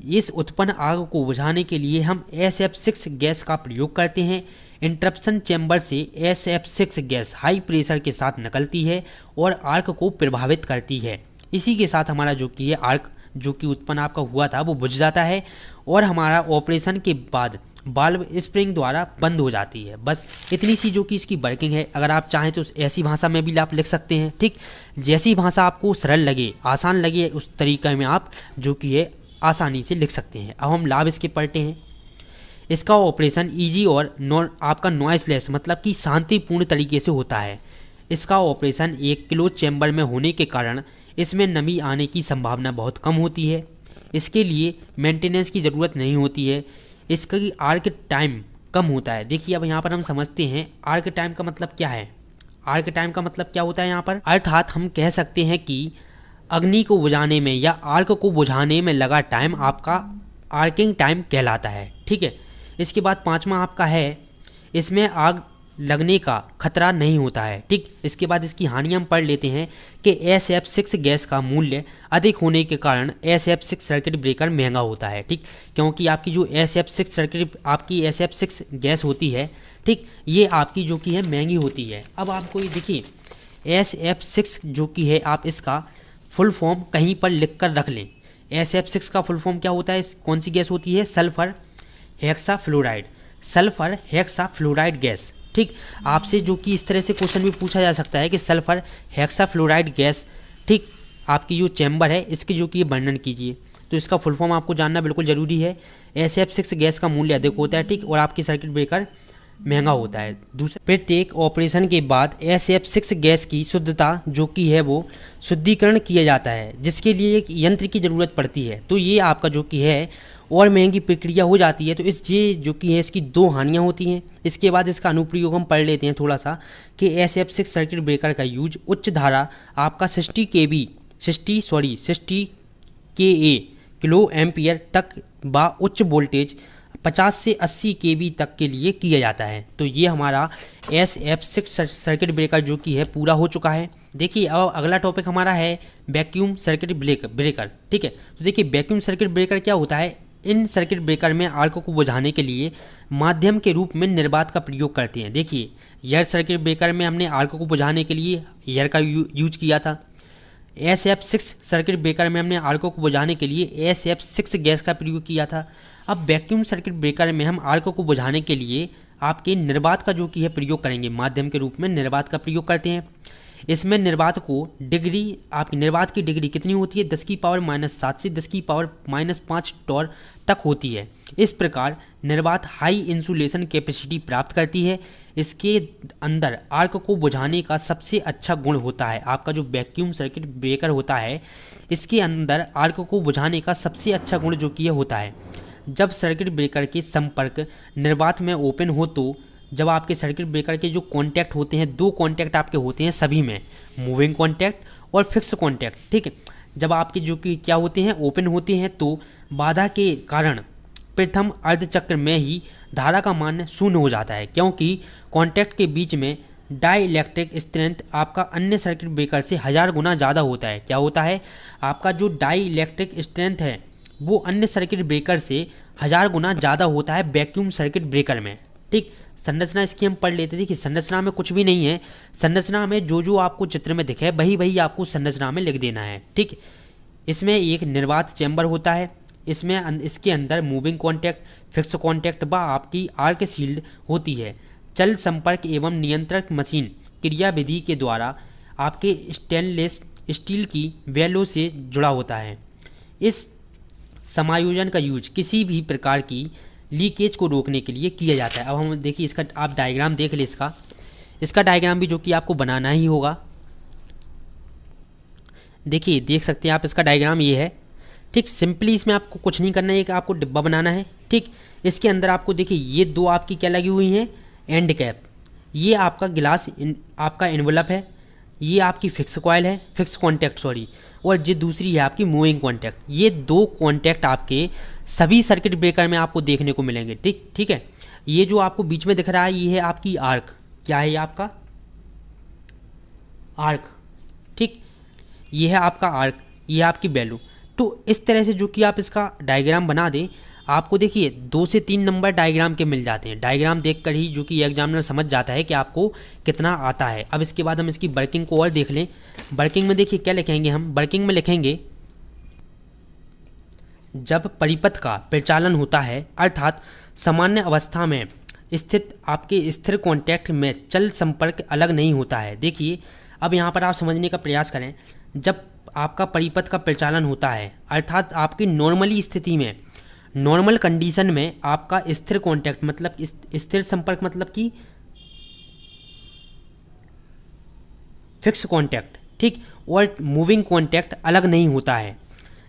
इस उत्पन्न आग को बुझाने के लिए हम SF6 गैस का प्रयोग करते हैं। इंटरप्शन चैम्बर से SF6 गैस हाई प्रेशर के साथ निकलती है और आर्क को प्रभावित करती है। इसी के साथ हमारा जो कि ये आर्क जो कि उत्पन्न आपका हुआ था वो बुझ जाता है और हमारा ऑपरेशन के बाद वाल्व स्प्रिंग द्वारा बंद हो जाती है। बस इतनी सी जो कि इसकी वर्किंग है। अगर आप चाहें तो ऐसी भाषा में भी आप लिख सकते हैं, ठीक, जैसी भाषा आपको सरल लगे, आसान लगे, उस तरीके में आप जो कि ये आसानी से लिख सकते हैं। अब हम लाभ इसके पढ़ते हैं। इसका ऑपरेशन ईजी और आपका नॉइसलेस मतलब कि शांतिपूर्ण तरीके से होता है। इसका ऑपरेशन एक क्लोज चैम्बर में होने के कारण इसमें नमी आने की संभावना बहुत कम होती है। इसके लिए मेंटेनेंस की ज़रूरत नहीं होती है। इसका आर्क टाइम कम होता है। देखिए अब यहाँ पर हम समझते हैं आर्क टाइम का मतलब क्या है। आर्क टाइम का मतलब क्या होता है यहाँ पर, अर्थात हम कह सकते हैं कि अग्नि को बुझाने में या आर्क को बुझाने में लगा टाइम आपका आर्किंग टाइम कहलाता है, ठीक है। इसके बाद पांचवा आपका है, इसमें आग लगने का खतरा नहीं होता है, ठीक। इसके बाद इसकी हानियां हम पढ़ लेते हैं कि SF6 गैस का मूल्य अधिक होने के कारण SF6 सर्किट ब्रेकर महंगा होता है, ठीक, क्योंकि आपकी जो आपकी SF6 गैस होती है, ठीक, ये आपकी जो कि है महंगी होती है। अब आपको ये देखिए SF6 जो कि है आप इसका फुल फॉर्म कहीं पर लिख कर रख लें। SF6 का फुल फॉर्म क्या होता है, कौन सी गैस होती है, सल्फर हेक्साफ्लोराइड गैस, ठीक। आपसे जो कि इस तरह से क्वेश्चन भी पूछा जा सकता है कि सल्फर हेक्साफ्लोराइड गैस, ठीक, आपकी जो चैम्बर है इसकी जो कि वर्णन कीजिए। तो इसका फुल फॉर्म आपको जानना बिल्कुल ज़रूरी है। SF6 गैस का मूल्य अधिक होता है, ठीक, और आपकी सर्किट ब्रेकर महंगा होता है। दूसरा, प्रत्येक ऑपरेशन के बाद SF6 गैस की शुद्धता जो कि है वो शुद्धिकरण किया जाता है, जिसके लिए एक यंत्र की ज़रूरत पड़ती है। तो ये आपका जो कि है और महंगी प्रक्रिया हो जाती है। तो इस ये जो कि है इसकी दो हानियाँ होती हैं। इसके बाद इसका अनुप्रयोग हम पढ़ लेते हैं थोड़ा सा कि SF6 सर्किट ब्रेकर का यूज उच्च धारा आपका 60 kA किलो एम्पियर तक व उच्च वोल्टेज 50 से 80 kV तक के लिए किया जाता है। तो ये हमारा SF6 सर्किट ब्रेकर जो कि है पूरा हो चुका है। देखिए अब अगला टॉपिक हमारा है वैक्यूम सर्किट ब्रेकर, ठीक है। तो देखिए वैक्यूम सर्किट ब्रेकर क्या होता है। इन सर्किट ब्रेकर में आर्क को बुझाने के लिए माध्यम के रूप में निर्वात का प्रयोग करते हैं। देखिए एयर सर्किट ब्रेकर में हमने आर्क को बुझाने के लिए एयर का यूज किया था। SF6 सर्किट ब्रेकर में हमने आर्क को बुझाने के लिए SF6 गैस का प्रयोग किया था। अब वैक्यूम सर्किट ब्रेकर में हम आर्क को बुझाने के लिए आपके निर्वात का जो कि है प्रयोग करेंगे, माध्यम के रूप में निर्वात का प्रयोग करते हैं। इसमें निर्वात को डिग्री, आपकी निर्वात की डिग्री कितनी होती है, 10⁻⁷ से 10⁻⁵ टॉर तक होती है। इस प्रकार निर्वात हाई इंसुलेशन कैपेसिटी प्राप्त करती है। इसके अंदर आर्क को बुझाने का सबसे अच्छा गुण होता है, आपका जो वैक्यूम सर्किट ब्रेकर होता है इसके अंदर आर्क को बुझाने का सबसे अच्छा गुण जो कि होता है, जब सर्किट ब्रेकर के संपर्क निर्वात में ओपन हो, तो जब आपके सर्किट ब्रेकर के जो कॉन्टैक्ट होते हैं, दो कॉन्टैक्ट आपके होते हैं सभी में, मूविंग कॉन्टैक्ट और फिक्स कॉन्टैक्ट, ठीक है। जब आपके जो कि क्या होते हैं, ओपन होते हैं, तो बाधा के कारण प्रथम अर्धचक्र में ही धारा का मान शून्य हो जाता है, क्योंकि कॉन्टैक्ट के बीच में डाइइलेक्ट्रिक स्ट्रेंथ आपका अन्य सर्किट ब्रेकर से 1000 गुना ज़्यादा होता है। क्या होता है, आपका जो डाइइलेक्ट्रिक स्ट्रेंथ है वो अन्य सर्किट ब्रेकर से 1000 गुना ज़्यादा होता है वैक्यूम सर्किट ब्रेकर में, ठीक। संरचना इसकी हम पढ़ लेते थे कि संरचना में कुछ भी नहीं है, संरचना में जो आपको चित्र में दिखे वही आपको संरचना में लिख देना है, ठीक। इसमें एक निर्वात चैम्बर होता है, इसमें इसके अंदर मूविंग कॉन्टैक्ट, फिक्स कॉन्टैक्ट व आपकी आर्क शील्ड होती है। चल संपर्क एवं नियंत्रक मशीन क्रियाविधि के द्वारा आपके स्टेनलेस स्टील की वेलो से जुड़ा होता है। इस समायोजन का यूज किसी भी प्रकार की लीकेज को रोकने के लिए किया जाता है। अब हम देखिए इसका आप डायग्राम देख ले, इसका डायग्राम भी जो कि आपको बनाना ही होगा। देखिए देख सकते हैं आप, इसका डायग्राम ये है, ठीक। सिंपली इसमें आपको कुछ नहीं करना है, एक आपको डिब्बा बनाना है, ठीक। इसके अंदर आपको देखिए ये दो आपकी क्या लगी हुई हैं, एंड कैप, ये आपका गिलास आपका एनवलप है, ये आपकी फिक्स कॉइल है, फिक्स कॉन्टैक्ट सॉरी, और ये दूसरी है आपकी मूविंग कॉन्टैक्ट। ये दो कॉन्टैक्ट आपके सभी सर्किट ब्रेकर में आपको देखने को मिलेंगे, ठीक है। ये जो आपको बीच में दिख रहा है ये है आपकी आर्क, क्या है ये आपका आर्क, ठीक। ये है आपका आर्क, ये है आपकी वैल्यू। तो इस तरह से जो कि आप इसका डायग्राम बना दें, आपको देखिए 2 से 3 नंबर डायग्राम के मिल जाते हैं। डायग्राम देखकर ही जो कि एग्जामिनर समझ जाता है कि आपको कितना आता है। अब इसके बाद हम इसकी वर्किंग को और देख लें। वर्किंग में देखिए क्या लिखेंगे हम, वर्किंग में लिखेंगे जब परिपथ का प्रचालन होता है अर्थात सामान्य अवस्था में स्थित आपके स्थिर कॉन्टैक्ट में चल संपर्क अलग नहीं होता है। देखिए अब यहाँ पर आप समझने का प्रयास करें, जब आपका परिपथ का प्रचालन होता है अर्थात आपकी नॉर्मली स्थिति में, नॉर्मल कंडीशन में आपका स्थिर कॉन्टैक्ट मतलब स्थिर संपर्क मतलब कि फिक्स कॉन्टैक्ट, ठीक, और मूविंग कॉन्टैक्ट अलग नहीं होता है।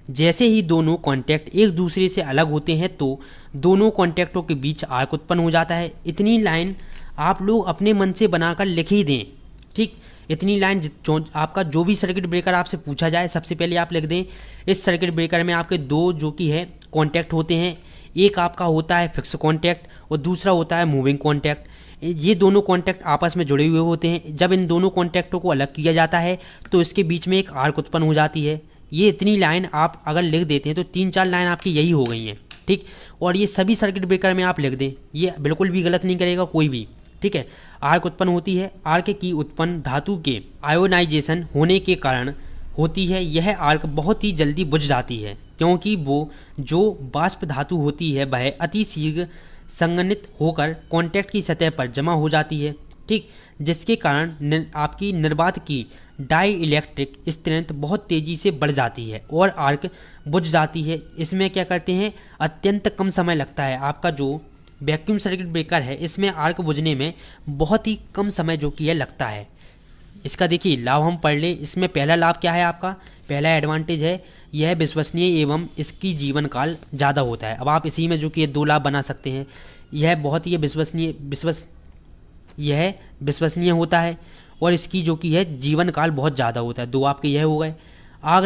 जैसे ही दोनों कॉन्टैक्ट एक दूसरे से अलग होते हैं तो दोनों कॉन्टैक्टों के बीच आर्क उत्पन्न हो जाता है। इतनी लाइन आप लोग अपने मन से बनाकर लिख ही दें, ठीक। इतनी लाइन आपका जो भी सर्किट ब्रेकर आपसे पूछा जाए सबसे पहले आप लिख दें, इस सर्किट ब्रेकर में आपके दो जो कि है कॉन्टैक्ट होते हैं, एक आपका होता है फिक्स कॉन्टैक्ट और दूसरा होता है मूविंग कॉन्टैक्ट। ये दोनों कॉन्टैक्ट आपस में जुड़े हुए होते हैं। जब इन दोनों कॉन्टैक्टों को अलग किया जाता है तो इसके बीच में एक आर्क उत्पन्न हो जाती है। ये इतनी लाइन आप अगर लिख देते हैं तो 3-4 लाइन आपकी यही हो गई हैं, ठीक। और ये सभी सर्किट ब्रेकर में आप लिख दें, ये बिल्कुल भी गलत नहीं करेगा कोई भी, ठीक है। आर्क उत्पन्न होती है, आर्क की उत्पन्न धातु के आयोनाइजेशन होने के कारण होती है। यह आर्क बहुत ही जल्दी बुझ जाती है क्योंकि वो जो वाष्प धातु होती है वह अति शीघ्र संघनित होकर कॉन्टैक्ट की सतह पर जमा हो जाती है, ठीक, जिसके कारण आपकी निर्वात की डाई इलेक्ट्रिक स्ट्रेंथ बहुत तेज़ी से बढ़ जाती है और आर्क बुझ जाती है। इसमें क्या करते हैं, अत्यंत कम समय लगता है। आपका जो वैक्यूम सर्किट ब्रेकर है इसमें आर्क बुझने में बहुत ही कम समय जो कि है लगता है। इसका देखिए लाभ हम पढ़ ले। इसमें पहला लाभ क्या है आपका, पहला एडवांटेज है यह विश्वसनीय एवं इसकी जीवन काल ज़्यादा होता है। अब आप इसी में जो कि 2 लाभ बना सकते हैं। यह बहुत ही विश्वसनीय होता है और इसकी जो कि है जीवन काल बहुत ज़्यादा होता है। 2 आपके यह हो गए। आग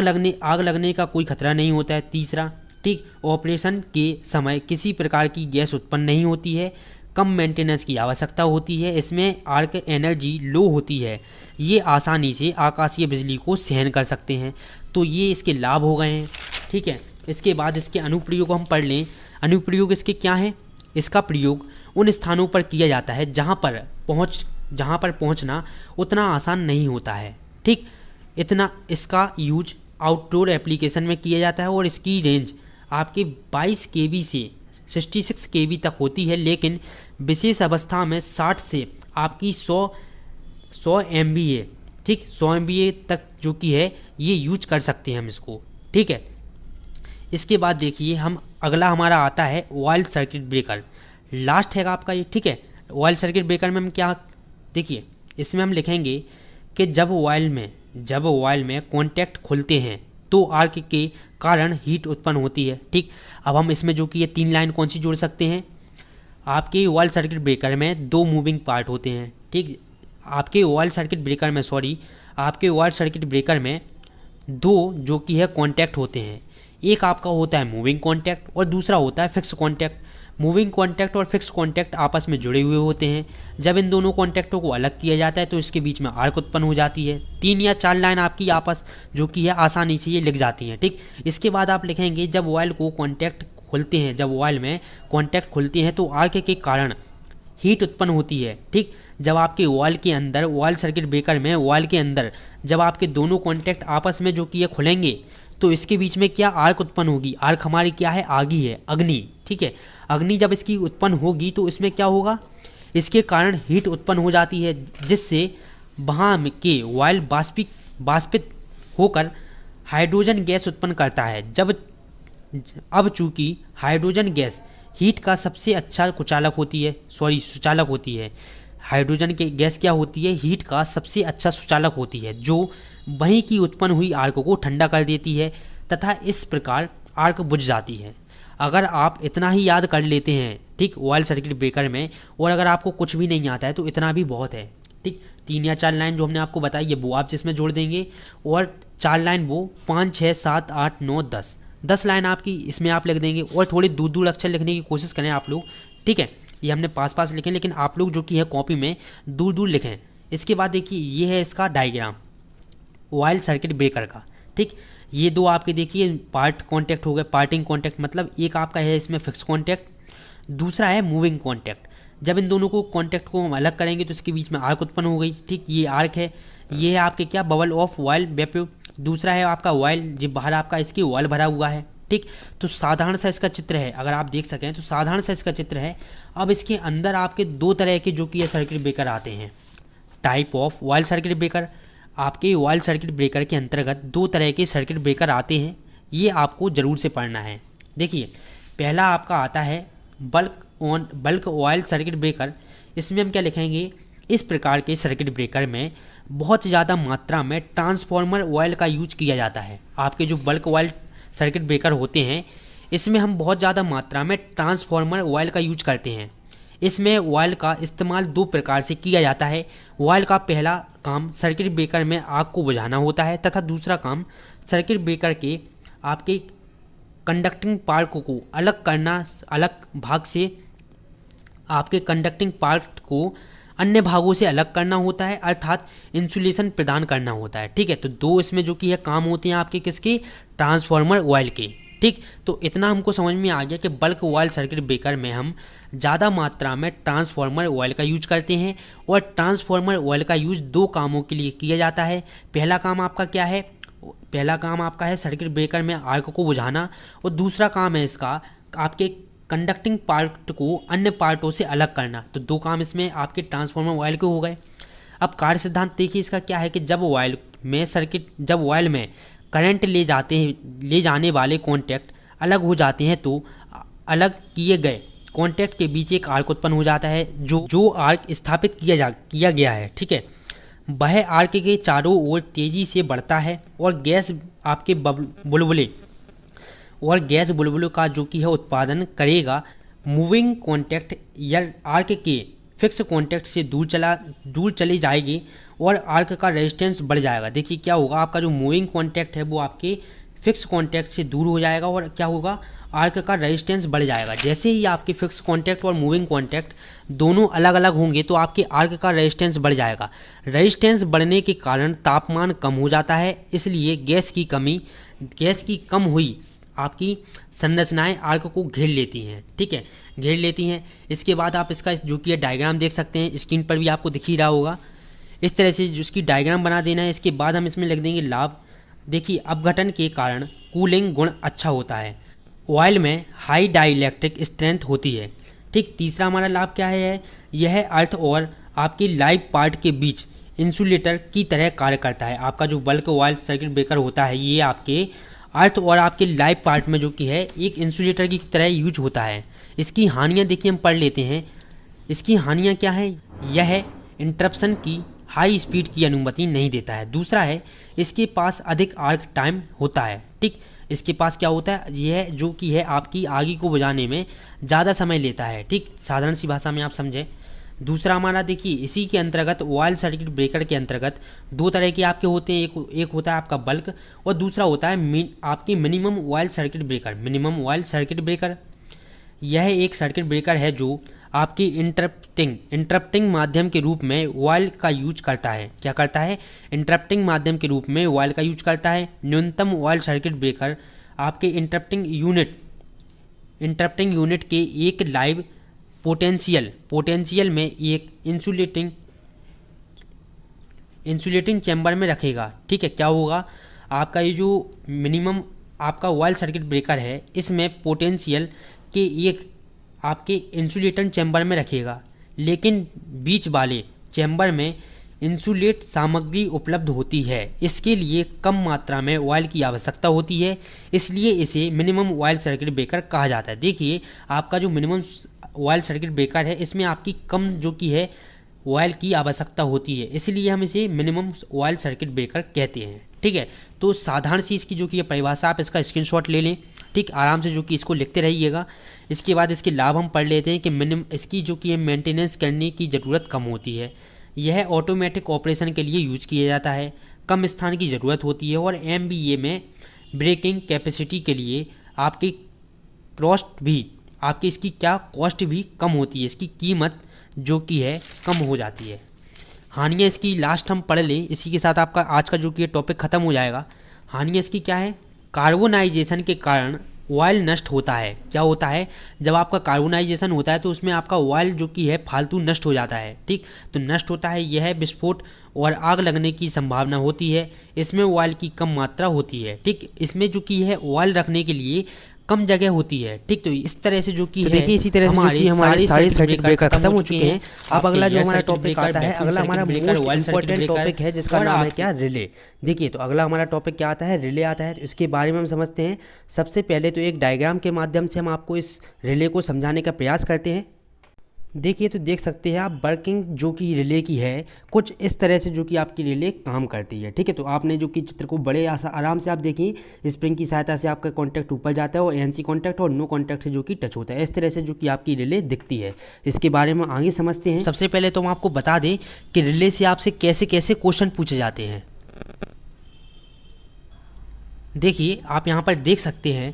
लगने का कोई खतरा नहीं होता है। तीसरा, ठीक, ऑपरेशन के समय किसी प्रकार की गैस उत्पन्न नहीं होती है, कम मेंटेनेंस की आवश्यकता होती है, इसमें आर्क एनर्जी लो होती है, ये आसानी से आकाशीय बिजली को सहन कर सकते हैं। तो ये इसके लाभ हो गए हैं, ठीक है। इसके बाद इसके अनुप्रयोग हम पढ़ लें। अनुप्रयोग इसके क्या हैं, इसका प्रयोग उन स्थानों पर किया जाता है जहाँ पर पहुँचना उतना आसान नहीं होता है, ठीक। इसका यूज आउटडोर एप्लीकेशन में किया जाता है और इसकी रेंज आपके 22 kV से 66 kV तक होती है, लेकिन विशेष अवस्था में 60 से आपकी 100 MVA, ठीक, 100 MVA तक जो कि है ये यूज कर सकते हैं हम इसको, ठीक है। इसके बाद देखिए हम अगला हमारा आता है ऑयल सर्किट ब्रेकर, लास्ट है आपका ये, ठीक है। ऑयल सर्किट ब्रेकर में हम क्या, देखिए इसमें हम लिखेंगे कि जब ऑयल में कॉन्टैक्ट खुलते हैं तो आर्क के कारण हीट उत्पन्न होती है, ठीक। अब हम इसमें जो कि ये 3 लाइन कौन सी जोड़ सकते हैं, आपके ऑयल सर्किट ब्रेकर में 2 मूविंग पार्ट होते हैं, ठीक। आपके ऑयल सर्किट ब्रेकर में 2 जो कि है कॉन्टैक्ट होते हैं। एक आपका होता है मूविंग कॉन्टैक्ट और दूसरा होता है फिक्स कॉन्टैक्ट। मूविंग कॉन्टैक्ट और फिक्स कॉन्टैक्ट आपस में जुड़े हुए होते हैं। जब इन दोनों कॉन्टैक्टों को अलग किया जाता है तो इसके बीच में आर्क उत्पन्न हो जाती है। 3 या 4 लाइन आपकी आपस जो कि है आसानी से ये लिख जाती हैं, ठीक। इसके बाद आप लिखेंगे जब ऑयल में कॉन्टैक्ट खुलते हैं तो आर्क के कारण हीट उत्पन्न होती है, ठीक। जब आपके ऑयल सर्किट ब्रेकर में ऑयल के अंदर जब आपके दोनों कॉन्टैक्ट आपस में जो कि ये खुलेंगे तो इसके बीच में क्या आर्क उत्पन्न होगी। आर्क हमारी क्या है, आगी है, अग्नि, ठीक है। अग्नि जब इसकी उत्पन्न होगी तो इसमें क्या होगा, इसके कारण हीट उत्पन्न हो जाती है, जिससे वहाँ के ऑयल बाष्पित होकर हाइड्रोजन गैस उत्पन्न करता है। अब चूंकि हाइड्रोजन गैस हीट का सबसे अच्छा सुचालक होती है। हाइड्रोजन की गैस क्या होती है, हीट का सबसे अच्छा सुचालक होती है, जो वहीं की उत्पन्न हुई आर्क को ठंडा कर देती है तथा इस प्रकार आर्क बुझ जाती है। अगर आप इतना ही याद कर लेते हैं, ठीक, ऑयल सर्किट ब्रेकर में, और अगर आपको कुछ भी नहीं आता है तो इतना भी बहुत है, ठीक। 3 या 4 लाइन जो हमने आपको बताई है वो आप जिसमें जोड़ देंगे और 4 लाइन वो 5, 6, 7, 8, 9, 10 लाइन आपकी इसमें आप लिख देंगे और थोड़े दूर अक्षर लिखने की कोशिश करें आप लोग, ठीक है। ये हमने पास लिखें लेकिन आप लोग जो कि है कॉपी में दूर लिखें। इसके बाद देखिए ये है इसका डायग्राम ऑयल सर्किट ब्रेकर का, ठीक, ये दो आपके देखिए पार्ट कॉन्टैक्ट हो गए, पार्टिंग कॉन्टैक्ट, मतलब एक आपका है इसमें फिक्स कॉन्टैक्ट, दूसरा है मूविंग कॉन्टैक्ट। जब इन दोनों को कॉन्टैक्ट को हम अलग करेंगे तो इसके बीच में आर्क उत्पन्न हो गई। ठीक, ये आर्क है, ये है आपके क्या बबल ऑफ ऑयल वेपर, दूसरा है आपका ऑयल जो बाहर आपका इसकी ऑयल भरा हुआ है। ठीक, तो साधारण सा इसका चित्र है, अगर आप देख सकें तो साधारण सा इसका चित्र है। अब इसके अंदर आपके दो तरह के जो कि ये सर्किट ब्रेकर आते हैं, type of oil circuit breaker. आपके ऑयल सर्किट ब्रेकर के अंतर्गत दो तरह के सर्किट ब्रेकर आते हैं, ये आपको ज़रूर से पढ़ना है। देखिए, पहला आपका आता है बल्क ऑयल सर्किट ब्रेकर। इसमें हम क्या लिखेंगे, इस प्रकार के सर्किट ब्रेकर में बहुत ज़्यादा मात्रा में ट्रांसफॉर्मर ऑयल का यूज किया जाता है। आपके जो बल्क ऑयल सर्किट ब्रेकर होते हैं इसमें हम बहुत ज़्यादा मात्रा में ट्रांसफॉर्मर ऑयल का यूज करते हैं। इसमें ऑयल का इस्तेमाल दो प्रकार से किया जाता है। ऑयल का पहला काम सर्किट ब्रेकर में आग को बुझाना होता है तथा दूसरा काम सर्किट ब्रेकर के आपके कंडक्टिंग पार्ट को अलग करना, अलग भाग से आपके कंडक्टिंग पार्ट को अन्य भागों से अलग करना होता है, अर्थात इंसुलेशन प्रदान करना होता है। ठीक है, तो दो इसमें जो कि है काम होते हैं आपके किसके, ट्रांसफॉर्मर ऑयल के। ठीक, तो इतना हमको समझ में आ गया कि बल्क ऑयल सर्किट ब्रेकर में हम ज़्यादा मात्रा में ट्रांसफॉर्मर ऑयल का यूज करते हैं और ट्रांसफॉर्मर ऑयल का यूज दो कामों के लिए किया जाता है। पहला काम आपका क्या है, पहला काम आपका है सर्किट ब्रेकर में आग को बुझाना और दूसरा काम है इसका आपके कंडक्टिंग पार्ट को अन्य पार्टों से अलग करना। तो दो काम इसमें आपके ट्रांसफॉर्मर ऑयल के हो गए। अब कार्य सिद्धांत देखिए इसका क्या है कि जब ऑयल में करंट ले जाने वाले कॉन्टैक्ट अलग हो जाते हैं तो अलग किए गए कॉन्टैक्ट के बीच एक आर्क उत्पन्न हो जाता है। जो आर्क स्थापित किया गया है, ठीक है, वह आर्क के चारों ओर तेजी से बढ़ता है और गैस बुलबुले का जो कि है उत्पादन करेगा। मूविंग कॉन्टैक्ट या आर्क के फिक्स कॉन्टैक्ट से दूर चली जाएगी और आर्क का रेजिस्टेंस बढ़ जाएगा। देखिए क्या होगा, आपका जो मूविंग कॉन्टैक्ट है वो आपके फिक्स कॉन्टैक्ट से दूर हो जाएगा और क्या होगा, आर्क का रेजिस्टेंस बढ़ जाएगा। जैसे ही आपके फिक्स कॉन्टैक्ट और मूविंग कॉन्टैक्ट दोनों अलग अलग होंगे तो आपके आर्क का रेजिस्टेंस बढ़ जाएगा। रेजिस्टेंस बढ़ने के कारण तापमान कम हो जाता है, इसलिए गैस की कम हुई आपकी संरचनाएं आर्क को घेर लेती हैं। ठीक है, घेर लेती हैं। इसके बाद आप इसका जो कि डायग्राम देख सकते हैं, स्क्रीन पर भी आपको दिख ही रहा होगा। इस तरह से जिसकी डायग्राम बना देना है। इसके बाद हम इसमें लिख देंगे लाभ। देखिए, अपघटन के कारण कूलिंग गुण अच्छा होता है, ऑयल में हाई डाइलेक्ट्रिक स्ट्रेंथ होती है। ठीक, तीसरा हमारा लाभ क्या है, यह अर्थ और आपकी लाइव पार्ट के बीच इंसुलेटर की तरह कार्य करता है। आपका जो बल्क ऑयल सर्किट ब्रेकर होता है ये आपके अर्थ और आपके लाइव पार्ट में जो कि है एक इंसुलेटर की तरह यूज होता है। इसकी हानियाँ देखिए हम पढ़ लेते हैं। इसकी हानियाँ क्या है, यह इंटरप्शन की हाई स्पीड की अनुमति नहीं देता है। दूसरा है इसके पास अधिक आर्क टाइम होता है। ठीक, इसके पास क्या होता है, यह जो कि है आपकी आग को बुझाने में ज़्यादा समय लेता है। ठीक, साधारण सी भाषा में आप समझें। दूसरा हमारा देखिए, इसी के अंतर्गत ऑयल सर्किट ब्रेकर के अंतर्गत दो तरह के आपके होते हैं, एक होता है आपका बल्क और दूसरा होता है आपकी minimum oil circuit breaker. Minimum oil circuit breaker यह एक सर्किट ब्रेकर है जो आपकी इंटरप्टिंग माध्यम के रूप में ऑयल का यूज करता है। क्या करता है, इंटरप्टिंग माध्यम के रूप में ऑयल का यूज करता है। न्यूनतम ऑयल सर्किट ब्रेकर आपके इंटरप्टिंग यूनिट के एक लाइव पोटेंशियल में एक इंसुलेटिंग चैम्बर में रखेगा। ठीक है, क्या होगा, आपका ये जो मिनिमम आपका ऑयल सर्किट ब्रेकर है इसमें पोटेंशियल के एक आपके इंसुलेटर चैम्बर में रखेगा, लेकिन बीच वाले चैम्बर में इंसुलेट सामग्री उपलब्ध होती है। इसके लिए कम मात्रा में ऑयल की आवश्यकता होती है, इसलिए इसे मिनिमम ऑयल सर्किट ब्रेकर कहा जाता है। देखिए, आपका जो मिनिमम ऑयल सर्किट ब्रेकर है इसमें आपकी कम जो कि है ऑयल की आवश्यकता होती है, इसलिए हम इसे मिनिमम ऑयल सर्किट ब्रेकर कहते हैं। ठीक है, तो साधारण सी इसकी जो कि परिभाषा, आप इसका स्क्रीनशॉट ले लें। ठीक, आराम से जो कि इसको लिखते रहिएगा। इसके बाद इसके लाभ हम पढ़ लेते हैं कि इसकी जो कि मेंटेनेंस करने की ज़रूरत कम होती है, यह ऑटोमेटिक ऑपरेशन के लिए यूज किया जाता है, कम स्थान की ज़रूरत होती है और MVA में ब्रेकिंग कैपेसिटी के लिए आपकी कॉस्ट भी कम होती है, इसकी कीमत जो कि है कम हो जाती है। हानियाँ इसकी लास्ट हम पढ़ लें, इसी के साथ आपका आज का जो कि टॉपिक ख़त्म हो जाएगा। हानि इसकी क्या है, कार्बोनाइजेशन के कारण ऑयल नष्ट होता है। क्या होता है, जब आपका कार्बोनाइजेशन होता है तो उसमें आपका ऑयल जो कि है फालतू नष्ट हो जाता है। ठीक, तो नष्ट होता है, यह विस्फोट और आग लगने की संभावना होती है। इसमें ऑयल की कम मात्रा होती है। ठीक, इसमें जो कि है ऑयल रखने के लिए कम जगह होती है। ठीक, तो इस तरह से जो कि देखिए इसी तरह से जो कि हमारे सारे सर्किट ब्रेकर खत्म हो चुके हैं। अब अगला जो हमारा टॉपिक आता है, अगला हमारा मोस्ट इंपॉर्टेंट टॉपिक है जिसका नाम है क्या, रिले। देखिए तो अगला हमारा टॉपिक क्या आता है, रिले आता है। इसके बारे में हम समझते हैं। सबसे पहले तो एक डायग्राम के माध्यम से हम आपको इस रिले को समझाने का प्रयास करते हैं। देखिए तो देख सकते हैं आप, वर्किंग जो कि रिले की है कुछ इस तरह से जो कि आपकी रिले काम करती है। ठीक है, तो आपने जो कि चित्र को बड़े आराम से आप देखिए, स्प्रिंग की सहायता से आपका कॉन्टैक्ट ऊपर जाता है और एनसी कॉन्टैक्ट और नो कॉन्टैक्ट से जो कि टच होता है। इस तरह से जो कि आपकी रिले दिखती है। इसके बारे में आगे समझते हैं। सबसे पहले तो हम आपको बता दें कि रिले से आपसे कैसे कैसे क्वेश्चन पूछे जाते हैं। देखिए आप यहाँ पर देख सकते हैं,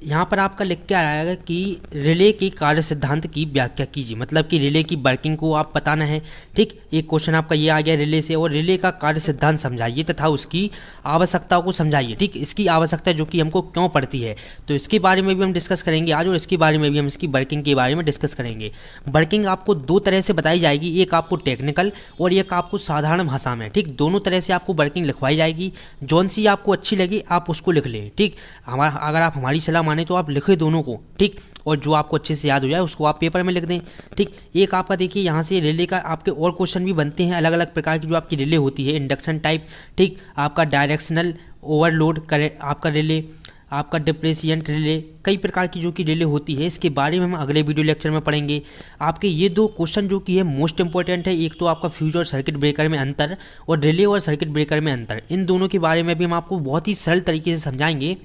यहाँ पर आपका लिख के आएगा कि रिले के कार्य सिद्धांत की व्याख्या कीजिए। मतलब कि रिले की वर्किंग को आप बताना है। ठीक, एक क्वेश्चन आपका ये आ गया रिले से, और रिले का कार्य सिद्धांत समझाइए तथा उसकी आवश्यकताओं को समझाइए। ठीक, इसकी आवश्यकता जो कि हमको क्यों पड़ती है, तो इसके बारे में भी हम डिस्कस करेंगे आज, और इसके बारे में भी हम इसकी वर्किंग के बारे में डिस्कस करेंगे। वर्किंग आपको दो तरह से बताई जाएगी, एक आपको टेक्निकल और एक आपको साधारण भाषा में। ठीक, दोनों तरह से आपको वर्किंग लिखवाई जाएगी। जौन सी आपको अच्छी लगे आप उसको लिख लें। ठीक, अगर आप हमारी सलाह माने तो आप लिखें दोनों को। ठीक, और जो आपको अच्छे से याद हो जाए उसको आप पेपर में लिख दें। ठीक, एक आपका देखिए यहाँ से रिले का आपके और क्वेश्चन भी बनते हैं। अलग अलग प्रकार की जो आपकी रिले होती है, इंडक्शन टाइप। ठीक, आपका डायरेक्शनल ओवरलोड करे आपका रिले, आपका डिप्रेशिएंट रिले, कई प्रकार की जो कि रिले होती है। इसके बारे में हम अगले वीडियो लेक्चर में पढ़ेंगे। आपके ये दो क्वेश्चन जो कि है मोस्ट इंपॉर्टेंट है। एक तो आपका फ्यूज और सर्किट ब्रेकर में अंतर, और रिले और सर्किट ब्रेकर में अंतर। इन दोनों के बारे में भी हम आपको बहुत ही सरल तरीके से समझाएंगे।